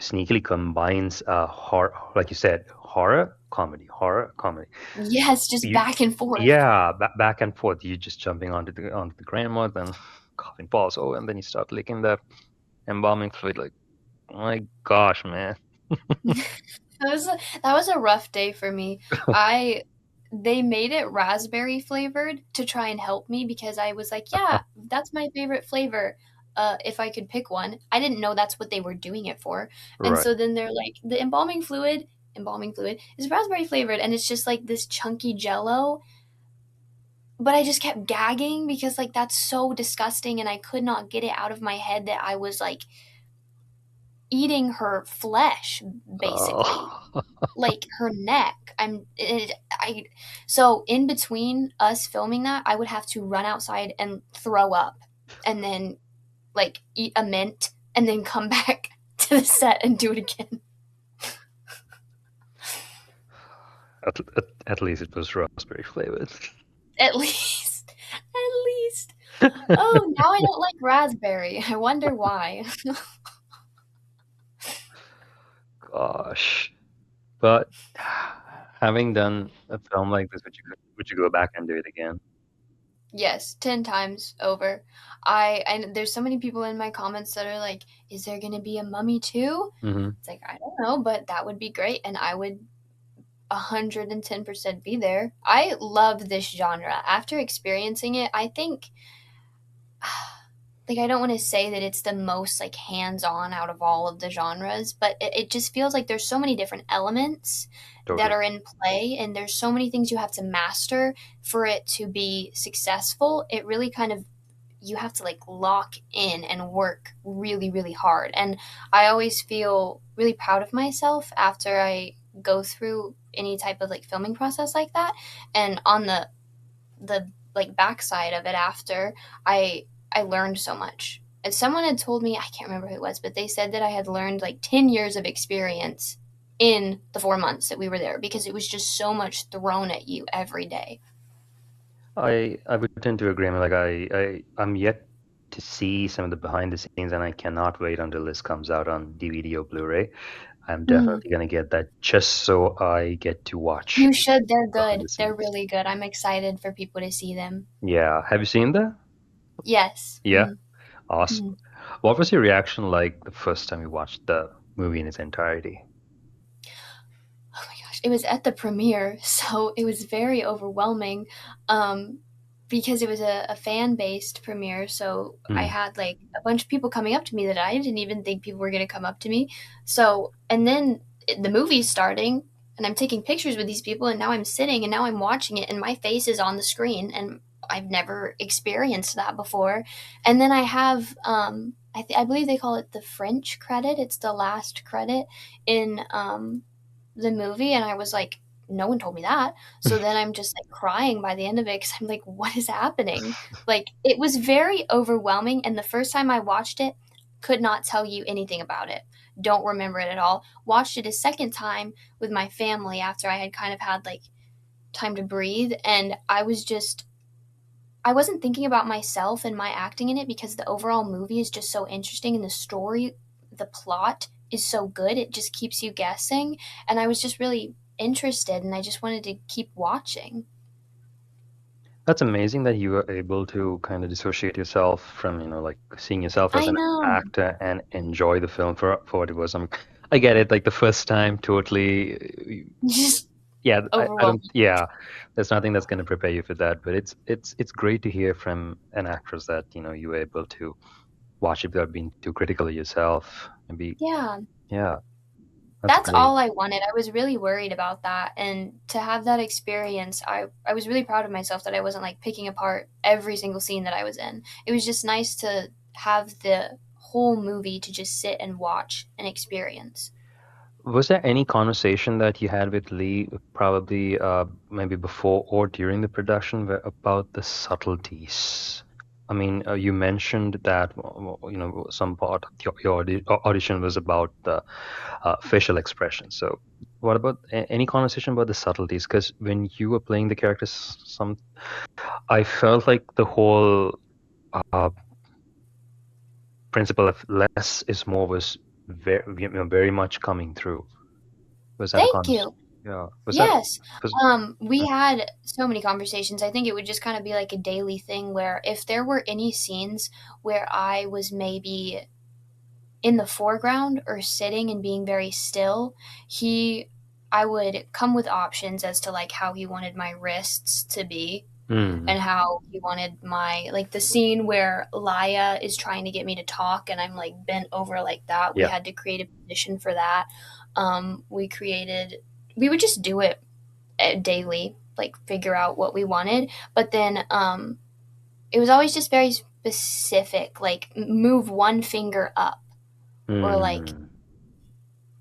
[SPEAKER 1] sneakily combines horror, like you said, horror comedy.
[SPEAKER 2] Yes, just
[SPEAKER 1] You
[SPEAKER 2] back and forth.
[SPEAKER 1] Yeah, back and forth. You just jumping onto the grandma, then coughing balls. Oh, and then you start licking the embalming fluid. Like, oh my gosh, man.
[SPEAKER 2] That was a rough day for me. I They made it raspberry flavored to try and help me because I was like, yeah, that's my favorite flavor. If I could pick one. I didn't know that's what they were doing it for. And
[SPEAKER 1] Right.
[SPEAKER 2] so then they're like, the embalming fluid is raspberry flavored and it's just like this chunky jello, but I just kept gagging because like that's so disgusting and I could not get it out of my head that I was like eating her flesh basically,
[SPEAKER 1] Oh,
[SPEAKER 2] like her neck. I So in between us filming that, I would have to run outside and throw up and then like eat a mint and then come back to the set and do it again.
[SPEAKER 1] at least it was raspberry flavored.
[SPEAKER 2] At least. At least. Oh, now I don't like raspberry. I wonder why.
[SPEAKER 1] Gosh. But having done a film like this, would you go back and do it again?
[SPEAKER 2] Yes, 10 times over. And there's so many people in my comments that are like, is there going to be a Mummy too?
[SPEAKER 1] Hmm.
[SPEAKER 2] It's like, I don't know, but that would be great. And I would 110% be there. I love this genre. After experiencing it, I think, like, I don't want to say that it's the most, like, hands on out of all of the genres, but it just feels like there's so many different elements that
[SPEAKER 1] Totally.
[SPEAKER 2] are in play, and there's so many things you have to master for it to be successful. It really kind of you have to like lock in and work really really hard, and I always feel really proud of myself after I go through any type of like filming process like that. And on the like backside of it after, I learned so much. And someone had told me, I can't remember who it was, but they said that I had learned like 10 years of experience in the 4 months that we were there because it was just so much thrown at you every day.
[SPEAKER 1] I would tend to agree. I mean, like I'm yet to see some of the behind the scenes, and I cannot wait until this comes out on DVD or Blu-ray. I'm
[SPEAKER 2] Mm.
[SPEAKER 1] definitely gonna get that just so I get to watch
[SPEAKER 2] You should. They're
[SPEAKER 1] behind the
[SPEAKER 2] good. They're
[SPEAKER 1] scenes.
[SPEAKER 2] really good. I'm excited for people to see them.
[SPEAKER 1] Yeah. Have you seen that?
[SPEAKER 2] Yes.
[SPEAKER 1] Yeah.
[SPEAKER 2] Mhm.
[SPEAKER 1] Awesome.
[SPEAKER 2] Mhm.
[SPEAKER 1] What was your reaction like the first time you watched the movie in its entirety?
[SPEAKER 2] Oh my gosh, it was at the premiere, so it was very overwhelming, um, because it was a fan-based premiere, so I
[SPEAKER 1] Mm.
[SPEAKER 2] had, like, a bunch of people coming up to me that I didn't even think people were gonna come up to me. So and then the movie's starting, and I'm taking pictures with these people, and now I'm sitting, and now I'm watching it, and my face is on the screen, and I've never experienced that before. And then I have, I believe they call it the French credit, it's the last credit in, the movie, and I was like, no one told me that. So then I'm just like crying by the end of it because I'm like, what is happening? Like it was very overwhelming. And the first time I watched it, could not tell you anything about it. Don't remember it at all. Watched it a second time with my family after I had kind of had like time to breathe. And I wasn't thinking about myself and my acting in it because the overall movie is just so interesting and the story, the plot is so good. It just keeps you guessing. And I was just really interested and I just wanted to keep watching.
[SPEAKER 1] That's amazing that you were able to kind of dissociate yourself from, like seeing yourself as
[SPEAKER 2] I
[SPEAKER 1] an
[SPEAKER 2] know.
[SPEAKER 1] actor and enjoy the film for what it was. I get it, like the first time, totally.
[SPEAKER 2] Just
[SPEAKER 1] Yeah, I don't.
[SPEAKER 2] overwhelming.
[SPEAKER 1] Yeah, there's nothing that's going to prepare you for that. But it's great to hear from an actress that you were able to watch it without being too critical of yourself. Maybe,
[SPEAKER 2] Yeah.
[SPEAKER 1] yeah, that's
[SPEAKER 2] That's
[SPEAKER 1] great.
[SPEAKER 2] all I wanted. I was really worried about that, and to have that experience, I was really proud of myself that I wasn't like picking apart every single scene that I was in. It was just nice to have the whole movie to just sit and watch and experience.
[SPEAKER 1] Was there any conversation that you had with Lee, probably maybe before or during the production, about the subtleties? I mean, you mentioned that some part of your audition was about the facial expression. So, what about any conversation about the subtleties? Because when you were playing the characters, I felt like the whole uh, principle of less is more was very much coming through. Was that a
[SPEAKER 2] Thank
[SPEAKER 1] conversation?
[SPEAKER 2] you.
[SPEAKER 1] Yeah.
[SPEAKER 2] Yes.
[SPEAKER 1] Was
[SPEAKER 2] We had so many conversations. I think it would just kind of be like a daily thing where if there were any scenes where I was maybe in the foreground or sitting and being very still, he I would come with options as to like how he wanted my wrists to be
[SPEAKER 1] mm,
[SPEAKER 2] and how he wanted my like the scene where Laya is trying to get me to talk and I'm like bent over like that. We
[SPEAKER 1] yeah.
[SPEAKER 2] had to create a position for that. We would just do it daily, like figure out what we wanted. But then it was always just very specific, like move one finger up or like
[SPEAKER 1] Mm,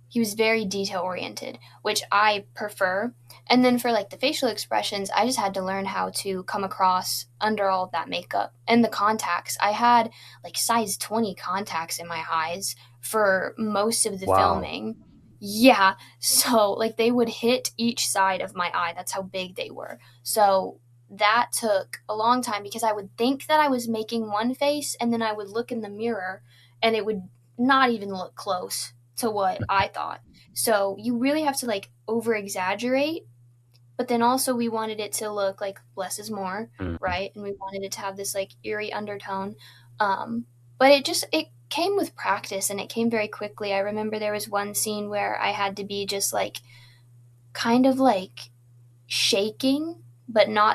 [SPEAKER 2] he was very detail oriented, which I prefer. And then for like the facial expressions, I just had to learn how to come across under all of that makeup and the contacts. I had like size 20 contacts in my eyes for most of the
[SPEAKER 1] wow.
[SPEAKER 2] filming. Yeah, so like they would hit each side of my eye. That's how big they were. So that took a long time because I would think that I was making one face and then I would look in the mirror and it would not even look close to what I thought. So you really have to like over exaggerate, but then also we wanted it to look like less is more,
[SPEAKER 1] Mm,
[SPEAKER 2] right? And we wanted it to have this like eerie undertone. Um, but it came with practice and it came very quickly. I remember there was one scene where I had to be just like kind of like shaking,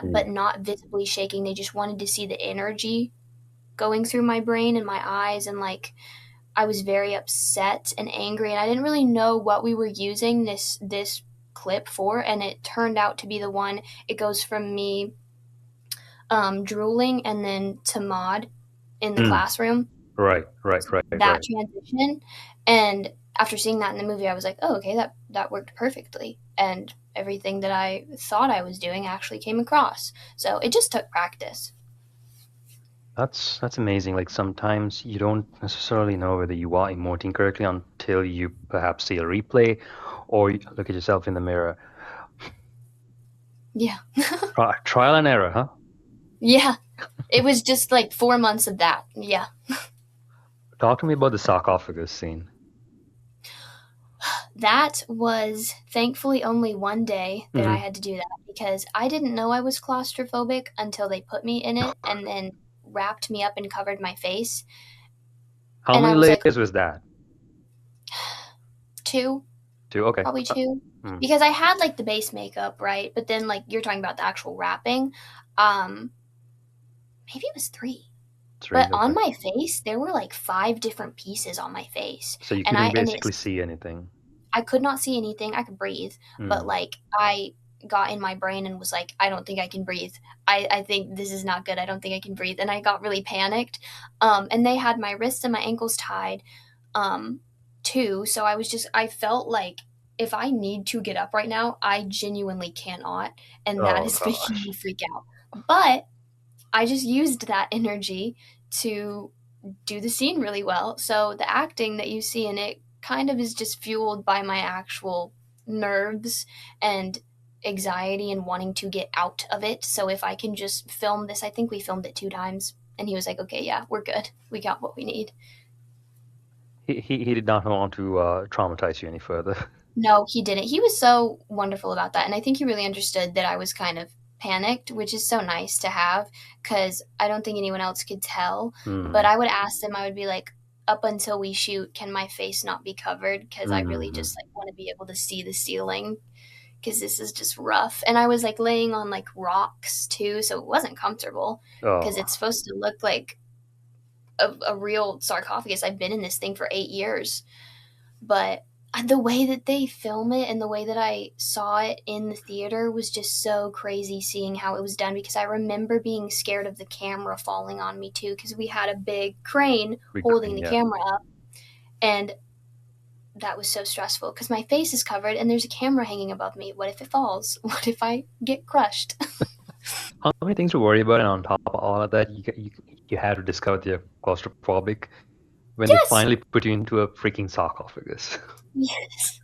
[SPEAKER 1] mm,
[SPEAKER 2] but not visibly shaking. They just wanted to see the energy going through my brain and my eyes and like I was very upset and angry, and I didn't really know what we were using this clip for. And it turned out to be the one. It goes from me drooling and then to Maud in the
[SPEAKER 1] mm.
[SPEAKER 2] classroom.
[SPEAKER 1] Right, right, right,
[SPEAKER 2] That
[SPEAKER 1] right.
[SPEAKER 2] transition, and after seeing that in the movie, I was like, oh, okay, that worked perfectly, and everything that I thought I was doing actually came across. So it just took practice.
[SPEAKER 1] That's amazing. Like sometimes you don't necessarily know whether you are emoting correctly until you perhaps see a replay or you look at yourself in the mirror.
[SPEAKER 2] Yeah,
[SPEAKER 1] Trial and error, huh?
[SPEAKER 2] yeah. It was just like 4 months of that. Yeah.
[SPEAKER 1] Talk to me about the sarcophagus scene.
[SPEAKER 2] That was thankfully only one day that I
[SPEAKER 1] Hmm.
[SPEAKER 2] had to do that because I didn't know I was claustrophobic until they put me in it and then wrapped me up and covered my face.
[SPEAKER 1] How
[SPEAKER 2] And
[SPEAKER 1] many
[SPEAKER 2] I was like,
[SPEAKER 1] layers was that?
[SPEAKER 2] two,
[SPEAKER 1] Two. Okay.
[SPEAKER 2] probably two.
[SPEAKER 1] Mm.
[SPEAKER 2] Because I had like the base makeup, right? But then like you're talking about the actual wrapping. Um, maybe it was three.
[SPEAKER 1] Three.
[SPEAKER 2] But on
[SPEAKER 1] Okay.
[SPEAKER 2] my face, there were like five different pieces on my face.
[SPEAKER 1] So you
[SPEAKER 2] And
[SPEAKER 1] couldn't
[SPEAKER 2] it's
[SPEAKER 1] basically see anything.
[SPEAKER 2] I could not see anything. I could breathe, but
[SPEAKER 1] Mm.
[SPEAKER 2] like I got in my brain and was like, I don't think I can breathe. I think this is not good. I don't think I can breathe. And I got really panicked. And they had my wrists and my ankles tied um, too. So I felt like if I need to get up right now, I genuinely cannot. And that
[SPEAKER 1] Oh
[SPEAKER 2] is making
[SPEAKER 1] gosh.
[SPEAKER 2] me freak out. But I just used that energy to do the scene really well. So the acting that you see in it kind of is just fueled by my actual nerves and anxiety and wanting to get out of it. So if I can just film this, I think we filmed it 2 times. And he was like, okay, yeah, we're good. We got what we need.
[SPEAKER 1] He did not want to traumatize you any further.
[SPEAKER 2] No, he didn't. He was so wonderful about that. And I think he really understood that I was kind of panicked, which is so nice to have because I don't think anyone else could tell. But
[SPEAKER 1] Mm,
[SPEAKER 2] I would ask them, I would be like, up until we shoot, can my face not be covered? Because I really
[SPEAKER 1] mm.
[SPEAKER 2] just like want to be able to see the ceiling because this is just rough. And I was like laying on like rocks too, so it wasn't comfortable because
[SPEAKER 1] Oh,
[SPEAKER 2] it's supposed to look like a real sarcophagus. I've been in this thing for 8 years, but the way that they film it and the way that I saw it in the theater was just so crazy seeing how it was done because I remember being scared of the camera falling on me too because we had a big crane
[SPEAKER 1] big
[SPEAKER 2] holding
[SPEAKER 1] green,
[SPEAKER 2] the
[SPEAKER 1] yeah.
[SPEAKER 2] camera up and that was so stressful because my face is covered and there's a camera hanging above me. What if it falls? What if I get crushed?
[SPEAKER 1] How many things to worry about, and on top of all of that, you had to discover that you're claustrophobic when they
[SPEAKER 2] Yes.
[SPEAKER 1] finally put you into a freaking sarcophagus.
[SPEAKER 2] Yes.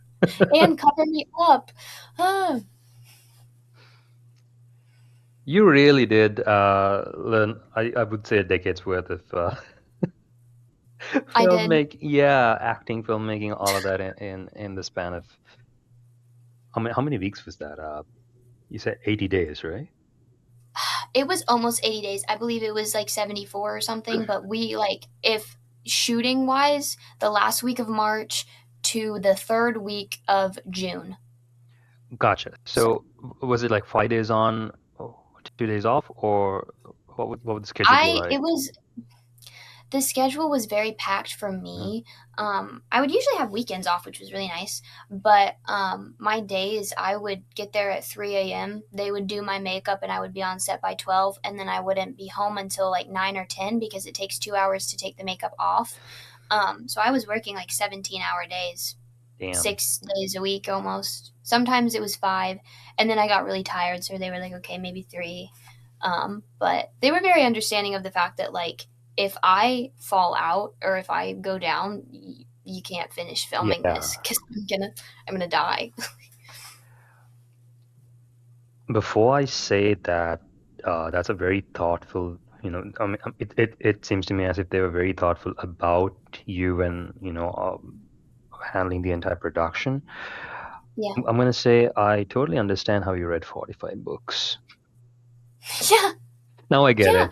[SPEAKER 2] And cover me up. Oh,
[SPEAKER 1] You really did learn, I would say, a decade's worth of
[SPEAKER 2] I did.
[SPEAKER 1] filmmaking, yeah, acting, filmmaking, all of that in the span of how many weeks was that? You said 80 days, right?
[SPEAKER 2] It was almost 80 days. I believe it was like 74 or something, but we like if shooting wise, the last week of March to the third week of June.
[SPEAKER 1] Gotcha.
[SPEAKER 2] So
[SPEAKER 1] So was it like 5 days on, 2 days off, or what would the schedule be
[SPEAKER 2] I
[SPEAKER 1] like?
[SPEAKER 2] it was the schedule was very packed for
[SPEAKER 1] Mm,
[SPEAKER 2] me. I would usually have weekends off, which was really nice. But my days, I would get there at 3 a.m. They would do my makeup, and I would be on set by 12. And then I wouldn't be home until like 9 or 10 because it takes 2 hours to take the makeup off. So I was working like 17-hour days,
[SPEAKER 1] damn.
[SPEAKER 2] 6 days a week almost. Sometimes it was five. And then I got really tired. So they were like, okay, maybe three. But they were very understanding of the fact that, like, if I fall out or if I go down, you can't finish filming
[SPEAKER 1] Yeah.
[SPEAKER 2] this because I'm gonna die.
[SPEAKER 1] Before I say that, that's a very thoughtful, I mean, it seems to me as if they were very thoughtful about you and, handling the entire production.
[SPEAKER 2] Yeah,
[SPEAKER 1] I'm going to say I totally understand how you read 45 books.
[SPEAKER 2] yeah,
[SPEAKER 1] Now I get
[SPEAKER 2] yeah.
[SPEAKER 1] it.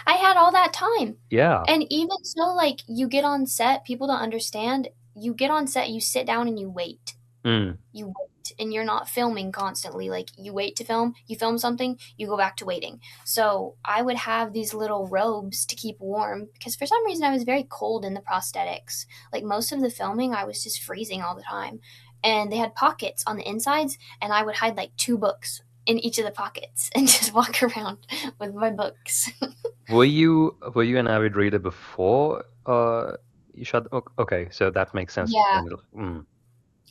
[SPEAKER 2] I had all that time,
[SPEAKER 1] Yeah.
[SPEAKER 2] and even so, like you get on set, people don't understand. You get on set, you sit down and you wait.
[SPEAKER 1] Mm,
[SPEAKER 2] You wait and you're not filming constantly. Like you wait to film, you film something, you go back to waiting. So I would have these little robes to keep warm because for some reason I was very cold in the prosthetics. Like most of the filming, I was just freezing all the time. And they had pockets on the insides, and I would hide like two books in each of the pockets and just walk around with my books.
[SPEAKER 1] were you an avid reader before you shot? Okay, so that makes sense.
[SPEAKER 2] Yeah.
[SPEAKER 1] Mm,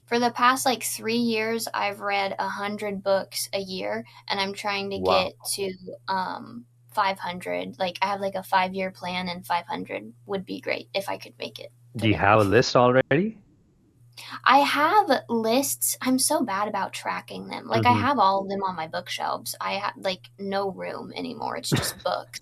[SPEAKER 2] For the past like 3 years, I've read 100 books a year, and I'm trying to
[SPEAKER 1] wow.
[SPEAKER 2] get to 500. Like I have like a 5 year plan, and 500 would be great if I could make it
[SPEAKER 1] Do you
[SPEAKER 2] today.
[SPEAKER 1] have a list already?
[SPEAKER 2] I have lists. I'm so bad about tracking them. Like I
[SPEAKER 1] Mm-hmm.
[SPEAKER 2] have all of them on my bookshelves. I have like no room anymore. It's just books.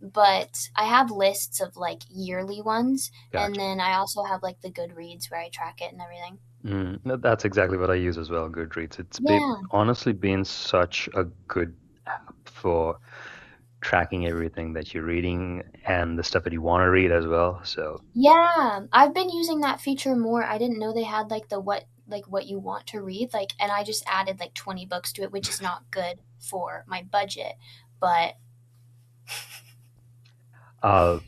[SPEAKER 2] But I have lists of like yearly ones, and
[SPEAKER 1] Gotcha.
[SPEAKER 2] then I also have like the Goodreads where I track it and everything.
[SPEAKER 1] No, that's exactly what I use as well, Goodreads. It's
[SPEAKER 2] Yeah.
[SPEAKER 1] honestly been such a good app for tracking everything that you're reading and the stuff that you want to read as well. So,
[SPEAKER 2] Yeah, I've been using that feature more. I didn't know they had like the what you want to read, like, and I just added like 20 books to it, which is not good for my budget. But
[SPEAKER 1] uh,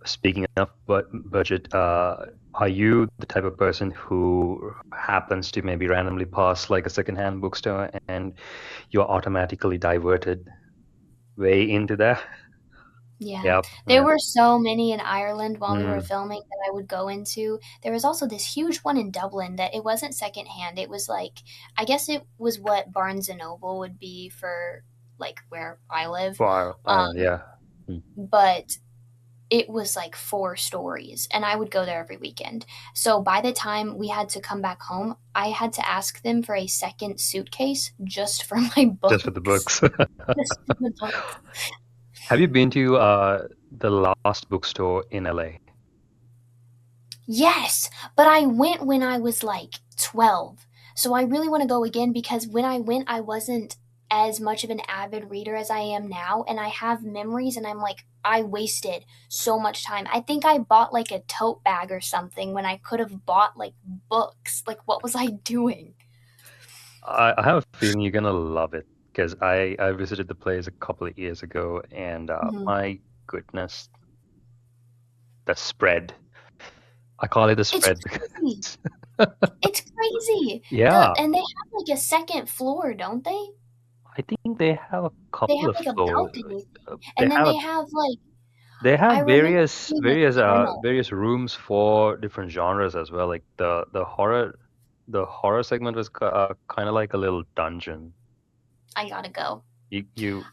[SPEAKER 1] speaking of budget, are you the type of person who happens to maybe randomly pass like a secondhand bookstore and you're automatically diverted way into that?
[SPEAKER 2] yeah,
[SPEAKER 1] Yep.
[SPEAKER 2] there
[SPEAKER 1] Yeah.
[SPEAKER 2] were so many in Ireland while we were
[SPEAKER 1] Mm,
[SPEAKER 2] filming that I would go into. There was also this huge one in Dublin that it wasn't secondhand. It was like I guess it was what Barnes and Noble would be for like where I live.
[SPEAKER 1] for
[SPEAKER 2] Um,
[SPEAKER 1] Ireland, yeah. Mm.
[SPEAKER 2] but it was like 4 stories and I would go there every weekend. So by the time we had to come back home, I had to ask them for a second suitcase just for my
[SPEAKER 1] Just for the
[SPEAKER 2] books.
[SPEAKER 1] books.
[SPEAKER 2] Just for the books.
[SPEAKER 1] Have you been to the last bookstore in LA?
[SPEAKER 2] Yes, but I went when I was like 12. So I really want to go again because when I went, I wasn't as much of an avid reader as I am now. And I have memories, and I'm like, I wasted so much time. I think I bought like a tote bag or something when I could have bought like books. Like, what was I doing?
[SPEAKER 1] I have a feeling you're gonna love it because I visited the place a couple of years ago, and
[SPEAKER 2] Mhm.
[SPEAKER 1] my goodness, the spread. I call it the
[SPEAKER 2] It's
[SPEAKER 1] spread
[SPEAKER 2] crazy.
[SPEAKER 1] because
[SPEAKER 2] It's crazy.
[SPEAKER 1] yeah,
[SPEAKER 2] And they have like a second floor, don't they?
[SPEAKER 1] I think they have a
[SPEAKER 2] They
[SPEAKER 1] couple
[SPEAKER 2] have
[SPEAKER 1] of
[SPEAKER 2] like a
[SPEAKER 1] floors.
[SPEAKER 2] balcony,
[SPEAKER 1] They
[SPEAKER 2] and then
[SPEAKER 1] have
[SPEAKER 2] they have like
[SPEAKER 1] they have
[SPEAKER 2] I remember seeing a tunnel.
[SPEAKER 1] various rooms for different genres as well. Like the horror segment was kind of like a little dungeon.
[SPEAKER 2] I gotta go.
[SPEAKER 1] You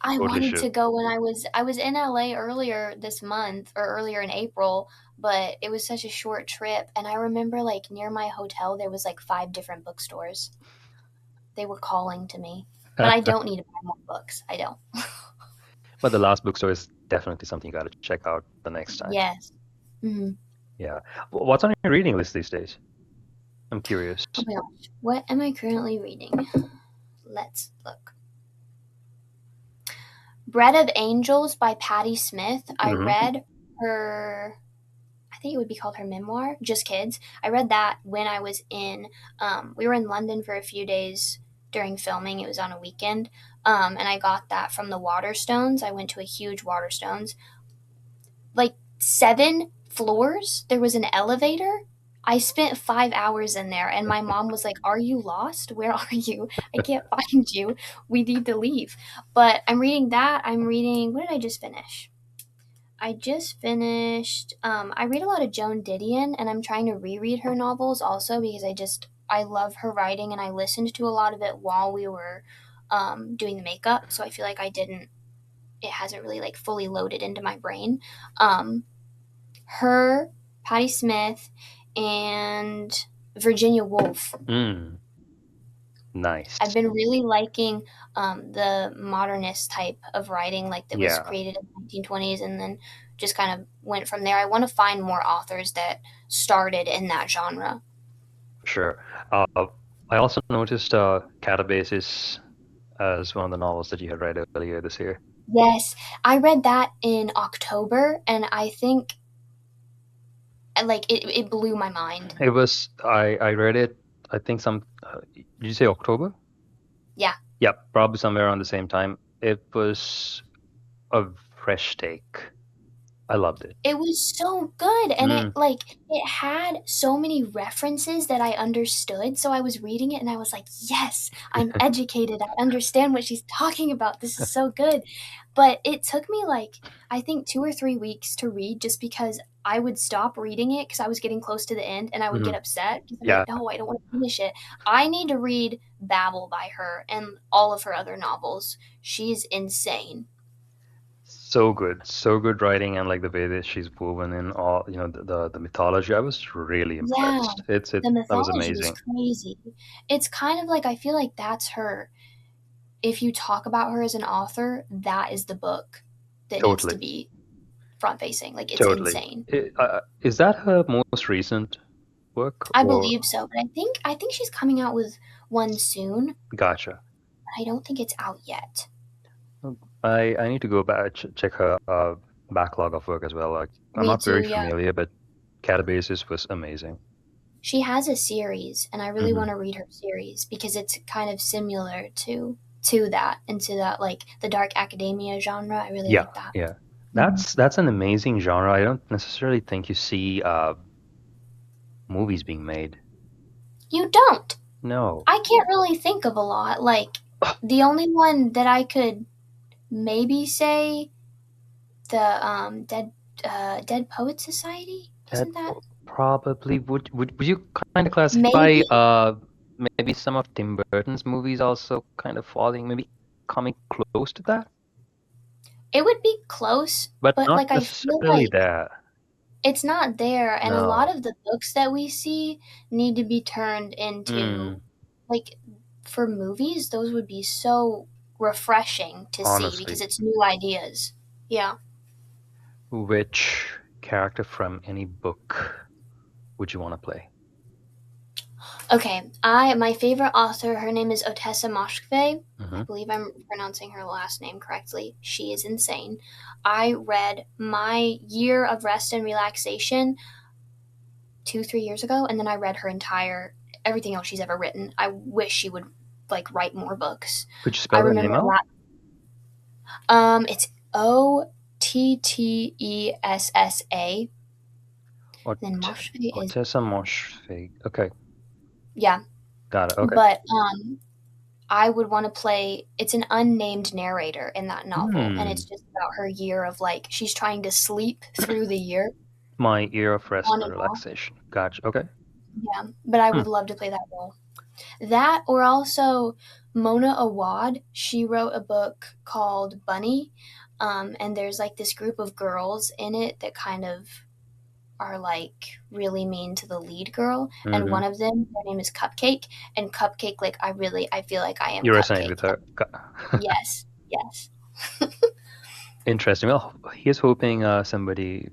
[SPEAKER 2] I
[SPEAKER 1] totally
[SPEAKER 2] wanted
[SPEAKER 1] should.
[SPEAKER 2] to go when I was in LA earlier this month or earlier in April, but it was such a short trip, and I remember like near my hotel there was like 5 different bookstores. They were calling to me. But I don't need to buy more books. I don't.
[SPEAKER 1] But the last bookstore is definitely something you got to check out the next time.
[SPEAKER 2] Yes. Hmm.
[SPEAKER 1] Yeah. What's on your reading list these days? I'm curious.
[SPEAKER 2] Oh my gosh. What am I currently reading? Let's look. Bread of Angels by Patti Smith. I
[SPEAKER 1] Hmm.
[SPEAKER 2] read her, I think it would be called her memoir, Just Kids. I read that when I was we were in London for a few days during filming. It was on a weekend. And I got that from the Waterstones. I went to a huge Waterstones. Like 7 floors, there was an elevator. I spent 5 hours in there, and my mom was like, "Are you lost? Where are you? I can't find you. We need to leave." But I'm reading that. I'm reading. What did I just finish? I just finished. I read a lot of Joan Didion, and I'm trying to reread her novels also because I love her writing, and I listened to a lot of it while we were doing the makeup. So I feel like I didn't. It hasn't really like fully loaded into my brain. Um, Her, Patti Smith, and Virginia Woolf.
[SPEAKER 1] Mm, nice.
[SPEAKER 2] I've been really liking the modernist type of writing, like that was
[SPEAKER 1] Yeah,
[SPEAKER 2] created in the 1920s, and then just kind of went from there. I want to find more authors that started in that genre.
[SPEAKER 1] sure. I also noticed Catabasis as one of the novels that you had read earlier this year.
[SPEAKER 2] Yes, I read that in October, and I think like it blew my mind.
[SPEAKER 1] I read it, I think did you say October?
[SPEAKER 2] Yeah,
[SPEAKER 1] Yeah, probably somewhere around the same time. It was a fresh take. I loved it.
[SPEAKER 2] it was so good, and
[SPEAKER 1] Mm.
[SPEAKER 2] it had so many references that I understood, so I was reading it and I was like, "Yes, I'm educated, I understand what she's talking about, this is so good." But it took me, like, I think 2 or 3 weeks to read just because I would stop reading it because I was getting close to the end and I would
[SPEAKER 1] Hmm.
[SPEAKER 2] get upset because I'm like,
[SPEAKER 1] Yeah,
[SPEAKER 2] "No, I don't wanna finish it." I need to read Babel by her and all of her other novels. She's insane.
[SPEAKER 1] so good writing and like the way that she's woven in all, the mythology. I was really
[SPEAKER 2] Yeah.
[SPEAKER 1] impressed.
[SPEAKER 2] The
[SPEAKER 1] That was
[SPEAKER 2] mythology is
[SPEAKER 1] amazing.
[SPEAKER 2] crazy. It's kind of like I feel like that's her. If you talk about her as an author, that is the book that needs to
[SPEAKER 1] Totally,
[SPEAKER 2] be front facing. Like it's
[SPEAKER 1] totally.
[SPEAKER 2] insane.
[SPEAKER 1] Is that her most recent work
[SPEAKER 2] I
[SPEAKER 1] or
[SPEAKER 2] believe so, but I think she's coming out with one soon.
[SPEAKER 1] gotcha?
[SPEAKER 2] But I don't think it's out yet.
[SPEAKER 1] I need to go back check her backlog of work as well. Like I'm
[SPEAKER 2] Me
[SPEAKER 1] not very
[SPEAKER 2] too, yeah.
[SPEAKER 1] familiar, but Catabasis was amazing.
[SPEAKER 2] She has a series and I really
[SPEAKER 1] Hmm.
[SPEAKER 2] want to read her series because it's kind of similar to that and to that like the dark academia genre. I really
[SPEAKER 1] Yeah,
[SPEAKER 2] like that.
[SPEAKER 1] yeah.
[SPEAKER 2] Mhm.
[SPEAKER 1] That's an amazing genre. I don't necessarily think you see movies being made.
[SPEAKER 2] You don't.
[SPEAKER 1] No.
[SPEAKER 2] I can't really think of a lot. Like the only one that I could maybe say the Dead Poet Society
[SPEAKER 1] That
[SPEAKER 2] wasn't that
[SPEAKER 1] probably would you kind of classify
[SPEAKER 2] maybe
[SPEAKER 1] maybe some of Tim Burton's movies also kind of falling maybe coming close to that,
[SPEAKER 2] it would be close,
[SPEAKER 1] but
[SPEAKER 2] but
[SPEAKER 1] not
[SPEAKER 2] like I feel
[SPEAKER 1] necessarily
[SPEAKER 2] like
[SPEAKER 1] there.
[SPEAKER 2] it's not there, and a lot
[SPEAKER 1] No.
[SPEAKER 2] of the books that we see need to be turned into
[SPEAKER 1] Mm,
[SPEAKER 2] like for movies. Those would be so refreshing to see because
[SPEAKER 1] honestly,
[SPEAKER 2] it's new ideas. Yeah.
[SPEAKER 1] which character from any book would you want to play?
[SPEAKER 2] Okay, my favorite author, her name is Otessa Moshkve. I
[SPEAKER 1] Hmm.
[SPEAKER 2] believe I'm pronouncing her last name correctly. She is insane. I read My Year of Rest and Relaxation 2, 3 years ago, and then I read her entire everything else she's ever written. I wish she would like write more books.
[SPEAKER 1] Could you
[SPEAKER 2] I
[SPEAKER 1] spell the
[SPEAKER 2] remember
[SPEAKER 1] name out?
[SPEAKER 2] it's Ottessa. Then Moshkve is
[SPEAKER 1] Otessa Moshfegh. Okay,
[SPEAKER 2] yeah,
[SPEAKER 1] got it. Okay.
[SPEAKER 2] but I would want to play. It's an unnamed narrator in that novel, and it's
[SPEAKER 1] Hmm.
[SPEAKER 2] just about her year of like she's trying to sleep through the year
[SPEAKER 1] My Year of Rest
[SPEAKER 2] on
[SPEAKER 1] and
[SPEAKER 2] and off.
[SPEAKER 1] Relaxation. Gotcha. Okay.
[SPEAKER 2] Yeah, but I
[SPEAKER 1] Hmm.
[SPEAKER 2] would love to play that role. That or also Mona Awad. She wrote a book called Bunny, and there's like this group of girls in it that kind of are like really mean to the lead girl, and
[SPEAKER 1] Hmm.
[SPEAKER 2] one of them, their name is Cupcake, and Cupcake, like I feel like I am
[SPEAKER 1] You resonate
[SPEAKER 2] Cupcake.
[SPEAKER 1] with her.
[SPEAKER 2] Yes, yes.
[SPEAKER 1] Interesting. Well, here's hoping somebody,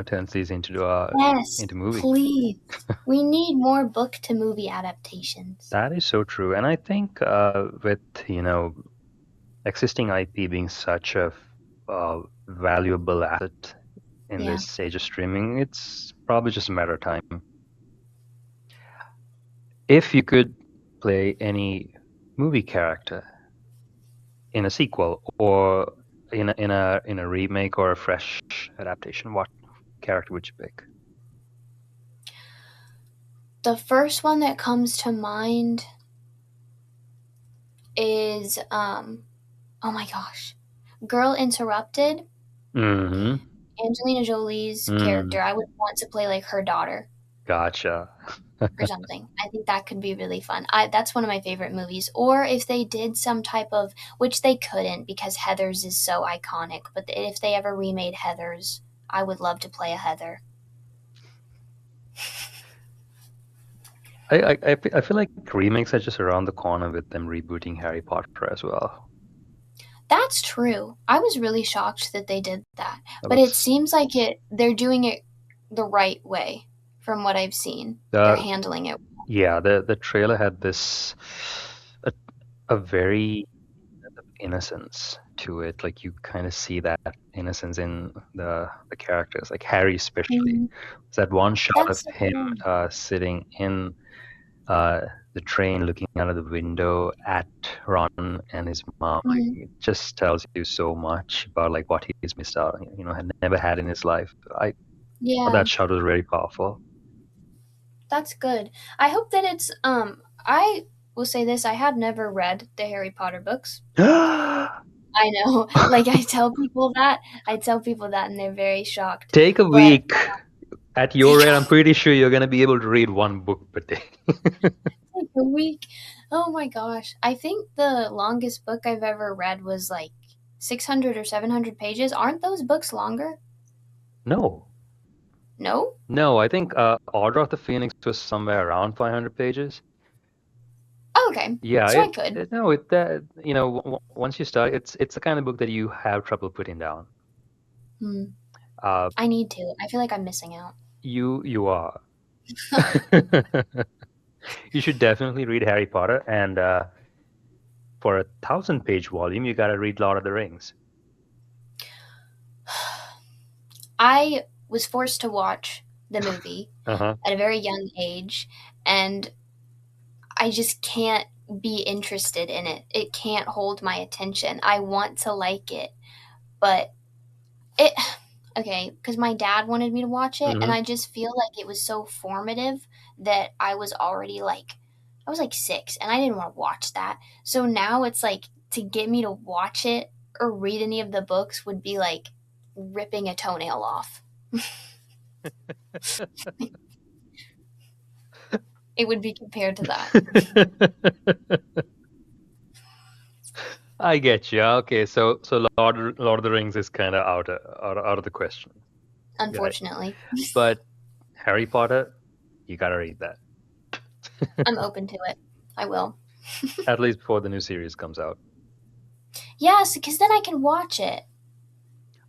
[SPEAKER 1] turns these
[SPEAKER 2] Yes,
[SPEAKER 1] into movie.
[SPEAKER 2] please. We need more book to movie adaptations.
[SPEAKER 1] That is so true. And I think with, existing IP being such a valuable asset in
[SPEAKER 2] Yeah.
[SPEAKER 1] this age of streaming, it's probably just a matter of time. If you could play any movie character in a sequel or in a remake or a fresh adaptation, what character would you pick?
[SPEAKER 2] The first one that comes to mind is oh my gosh. Girl Interrupted,
[SPEAKER 1] Mm-hmm.
[SPEAKER 2] Angelina Jolie's
[SPEAKER 1] Mm,
[SPEAKER 2] character. I would want to play like her daughter
[SPEAKER 1] gotcha.
[SPEAKER 2] or something. I think that could be really fun. That's one of my favorite movies. Or if they did some type of, which they couldn't because Heather's is so iconic, but if they ever remade Heather's, I would love to play a Heather.
[SPEAKER 1] I feel like remakes are just around the corner with them rebooting Harry Potter as well.
[SPEAKER 2] That's true. I was really shocked that they did that.
[SPEAKER 1] That
[SPEAKER 2] But it
[SPEAKER 1] looks
[SPEAKER 2] seems like they're doing it the right way from what I've seen. They're
[SPEAKER 1] the
[SPEAKER 2] handling it.
[SPEAKER 1] yeah, the trailer had this a, a very innocence to it. Like you kind of see that innocence in the characters, like Harry especially.
[SPEAKER 2] Mhm.
[SPEAKER 1] There's that one shot of
[SPEAKER 2] That's so
[SPEAKER 1] him
[SPEAKER 2] good.
[SPEAKER 1] sitting in uh, the train, looking out of the window at Ron and his mom. Like,
[SPEAKER 2] Mhm.
[SPEAKER 1] it just tells you so much about like what he's missed out on, had never had in his life. I thought
[SPEAKER 2] Yeah,
[SPEAKER 1] that shot was very powerful.
[SPEAKER 2] that's good. I hope that it's I will say this, I have never read the Harry Potter books. I know. Like I tell people that and they're very shocked.
[SPEAKER 1] Take a
[SPEAKER 2] But
[SPEAKER 1] week. At your rate, I'm pretty sure you're gonna be able to read one book per day.
[SPEAKER 2] like a week. Oh my gosh. I think the longest book I've ever read was like 600 or 700 pages. Aren't those books longer?
[SPEAKER 1] No,
[SPEAKER 2] No?
[SPEAKER 1] no. I think Order of the Phoenix was somewhere around 500 pages.
[SPEAKER 2] Oh, okay.
[SPEAKER 1] Yeah,
[SPEAKER 2] So I could.
[SPEAKER 1] no, it that once you start, it's the kind of book that you have trouble putting down.
[SPEAKER 2] Hmm.
[SPEAKER 1] Uh,
[SPEAKER 2] I need to. I feel like I'm missing out.
[SPEAKER 1] you are. You should definitely read Harry Potter, and for a 1,000-page volume, you gotta read Lord of the Rings.
[SPEAKER 2] I was forced to watch the movie
[SPEAKER 1] Uh-huh.
[SPEAKER 2] at a very young age, and I just can't be interested in it. It can't hold my attention. I want to like it, but it okay, because my dad wanted me to watch it, and
[SPEAKER 1] Hmm.
[SPEAKER 2] I just feel like it was so formative that I was already like, I was like 6, and I didn't want to watch that. So now it's like to get me to watch it or read any of the books would be like ripping a toenail off. It would be compared to that.
[SPEAKER 1] I get you. Okay, so Lord of the Rings is kind of out of the question. Yeah,
[SPEAKER 2] Unfortunately,
[SPEAKER 1] but Harry Potter, you gotta read that
[SPEAKER 2] I'm open to it. I will.
[SPEAKER 1] at least before the new series comes out.
[SPEAKER 2] Yes, because then I can watch it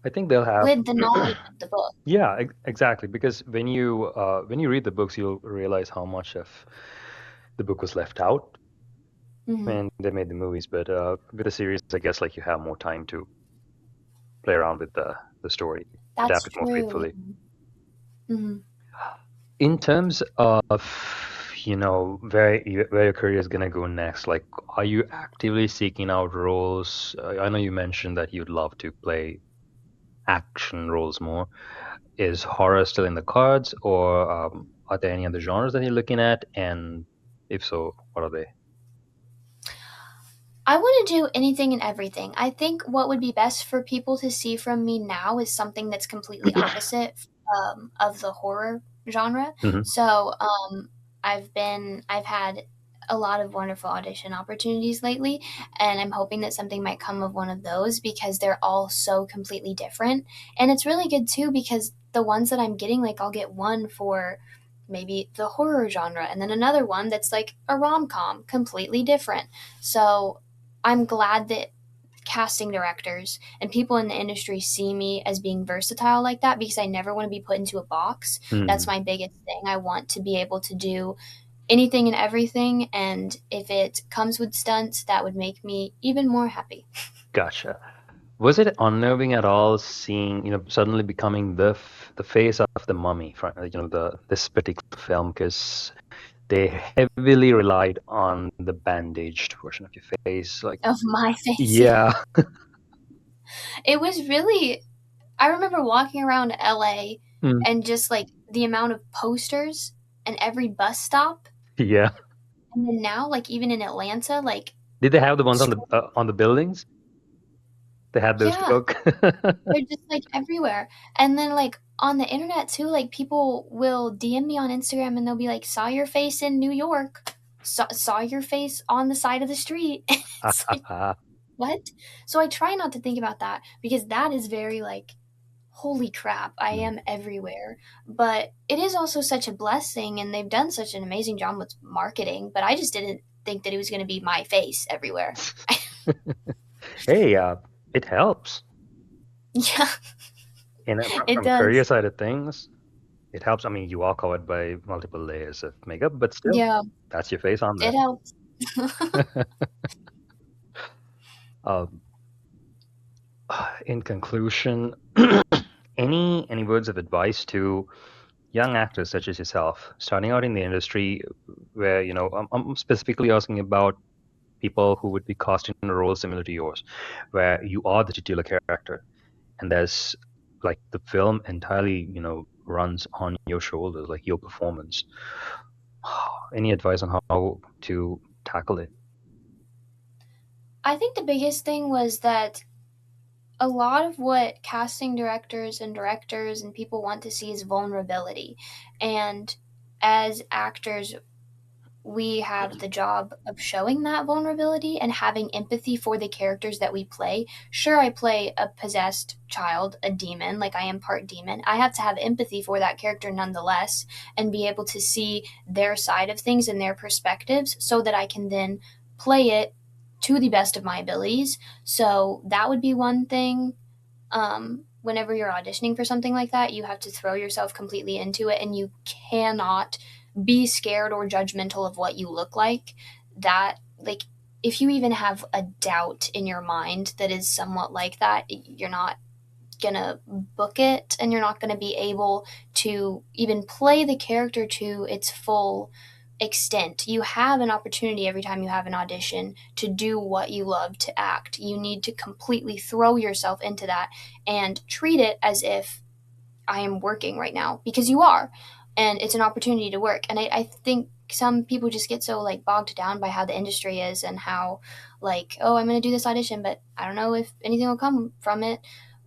[SPEAKER 1] I think they'll have.
[SPEAKER 2] with the knowledge of the book.
[SPEAKER 1] Yeah, exactly. Because when you read the books, you'll realize how much of the book was left out
[SPEAKER 2] Hmm.
[SPEAKER 1] and they made the movies. But with the series, I guess like you have more time to play around with the story,
[SPEAKER 2] That's
[SPEAKER 1] adapt it more
[SPEAKER 2] true.
[SPEAKER 1] faithfully.
[SPEAKER 2] Hmm.
[SPEAKER 1] In terms of, where your career is gonna go next, like, are you actively seeking out roles? I know you mentioned that you'd love to play action roles more. Is horror still in the cards, or are there any other genres that you're looking at? And if so, what are they?
[SPEAKER 2] I want to do anything and everything. I think what would be best for people to see from me now is something that's completely opposite of the horror genre.
[SPEAKER 1] Hmm.
[SPEAKER 2] So I've had a lot of wonderful audition opportunities lately, and I'm hoping that something might come of one of those because they're all so completely different. And it's really good too because the ones that I'm getting, like I'll get one for maybe the horror genre and then another one that's like a rom-com, completely different. So I'm glad that casting directors and people in the industry see me as being versatile like that because I never want to be put into a box. That's
[SPEAKER 1] Hmm.
[SPEAKER 2] my biggest thing. I want to be able to do anything and everything. And if it comes with stunts, that would make me even more happy.
[SPEAKER 1] Gotcha. Was it unnerving at all seeing, suddenly becoming the face of the mummy from, the this particular film? Because they heavily relied on the bandaged version of your face. Like,
[SPEAKER 2] Of my face. Yeah.
[SPEAKER 1] yeah.
[SPEAKER 2] It was really, I remember walking around LA
[SPEAKER 1] Mm.
[SPEAKER 2] and just like the amount of posters and every bus stop.
[SPEAKER 1] Yeah.
[SPEAKER 2] And then now, like even in Atlanta, like,
[SPEAKER 1] Did they have the ones on the buildings? They had those
[SPEAKER 2] yeah,
[SPEAKER 1] too.
[SPEAKER 2] they're just like everywhere. And then like on the internet too, like people will DM me on Instagram and they'll be like, saw your face in New York. Saw your face on the side of the street. It's like, what? So I try not to think about that because that is very like, holy crap, I am everywhere. But it is also such a blessing and they've done such an amazing job with marketing, but I just didn't think that it was going to be my face everywhere.
[SPEAKER 1] Hey, it helps.
[SPEAKER 2] Yeah,
[SPEAKER 1] And
[SPEAKER 2] it
[SPEAKER 1] from career
[SPEAKER 2] does.
[SPEAKER 1] side of things, it helps. I mean, you are covered by multiple layers of makeup, but still,
[SPEAKER 2] Yeah,
[SPEAKER 1] that's your face on
[SPEAKER 2] it
[SPEAKER 1] there.
[SPEAKER 2] helps.
[SPEAKER 1] Um, in conclusion, any words of advice to young actors such as yourself starting out in the industry, where I'm specifically asking about people who would be cast in a role similar to yours, where you are the titular character, and there's like the film entirely, runs on your shoulders, like your performance. Any advice on how to tackle it?
[SPEAKER 2] I think the biggest thing was that a lot of what casting directors and people want to see is vulnerability. And as actors, we have the job of showing that vulnerability and having empathy for the characters that we play. Sure, I play a possessed child, a demon, like I am part demon. I have to have empathy for that character nonetheless and be able to see their side of things and their perspectives so that I can then play it to the best of my abilities. So that would be one thing. Whenever you're auditioning for something like that, you have to throw yourself completely into it and you cannot be scared or judgmental of what you look like. That, like, if you even have a doubt in your mind that is somewhat like that, you're not gonna book it and you're not gonna be able to even play the character to its full extent. You have an opportunity every time you have an audition to do what you love to act. You need to completely throw yourself into that and treat it as if I am working right now because you are. And it's an opportunity to work. And I think some people just get so like bogged down by how the industry is and how like, oh, I'm going to do this audition, but I don't know if anything will come from it.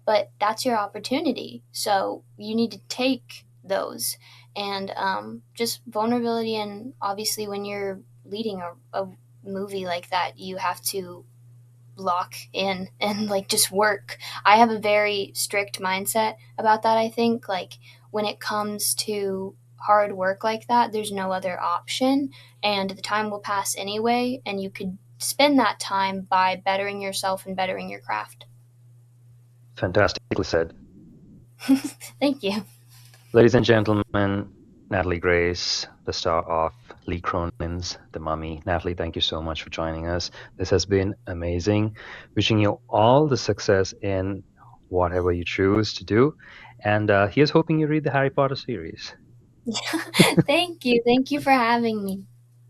[SPEAKER 2] But that's your opportunity. So you need to take those. And just vulnerability. And obviously, when you're leading a movie like that, you have to lock in and like just work. I have a very strict mindset about that, I think. Like when it comes to hard work like that, there's no other option and the time will pass anyway and you could spend that time by bettering yourself and bettering your craft.
[SPEAKER 1] Fantastically said.
[SPEAKER 2] Thank you.
[SPEAKER 1] Ladies and gentlemen, Natalie Grace, the star of Lee Cronin's The Mummy. Natalie, thank you so much for joining us. This has been amazing. Wishing you all the success in whatever you choose to do. And here's hoping you read the Harry Potter series.
[SPEAKER 2] Thank you. Thank you for having me.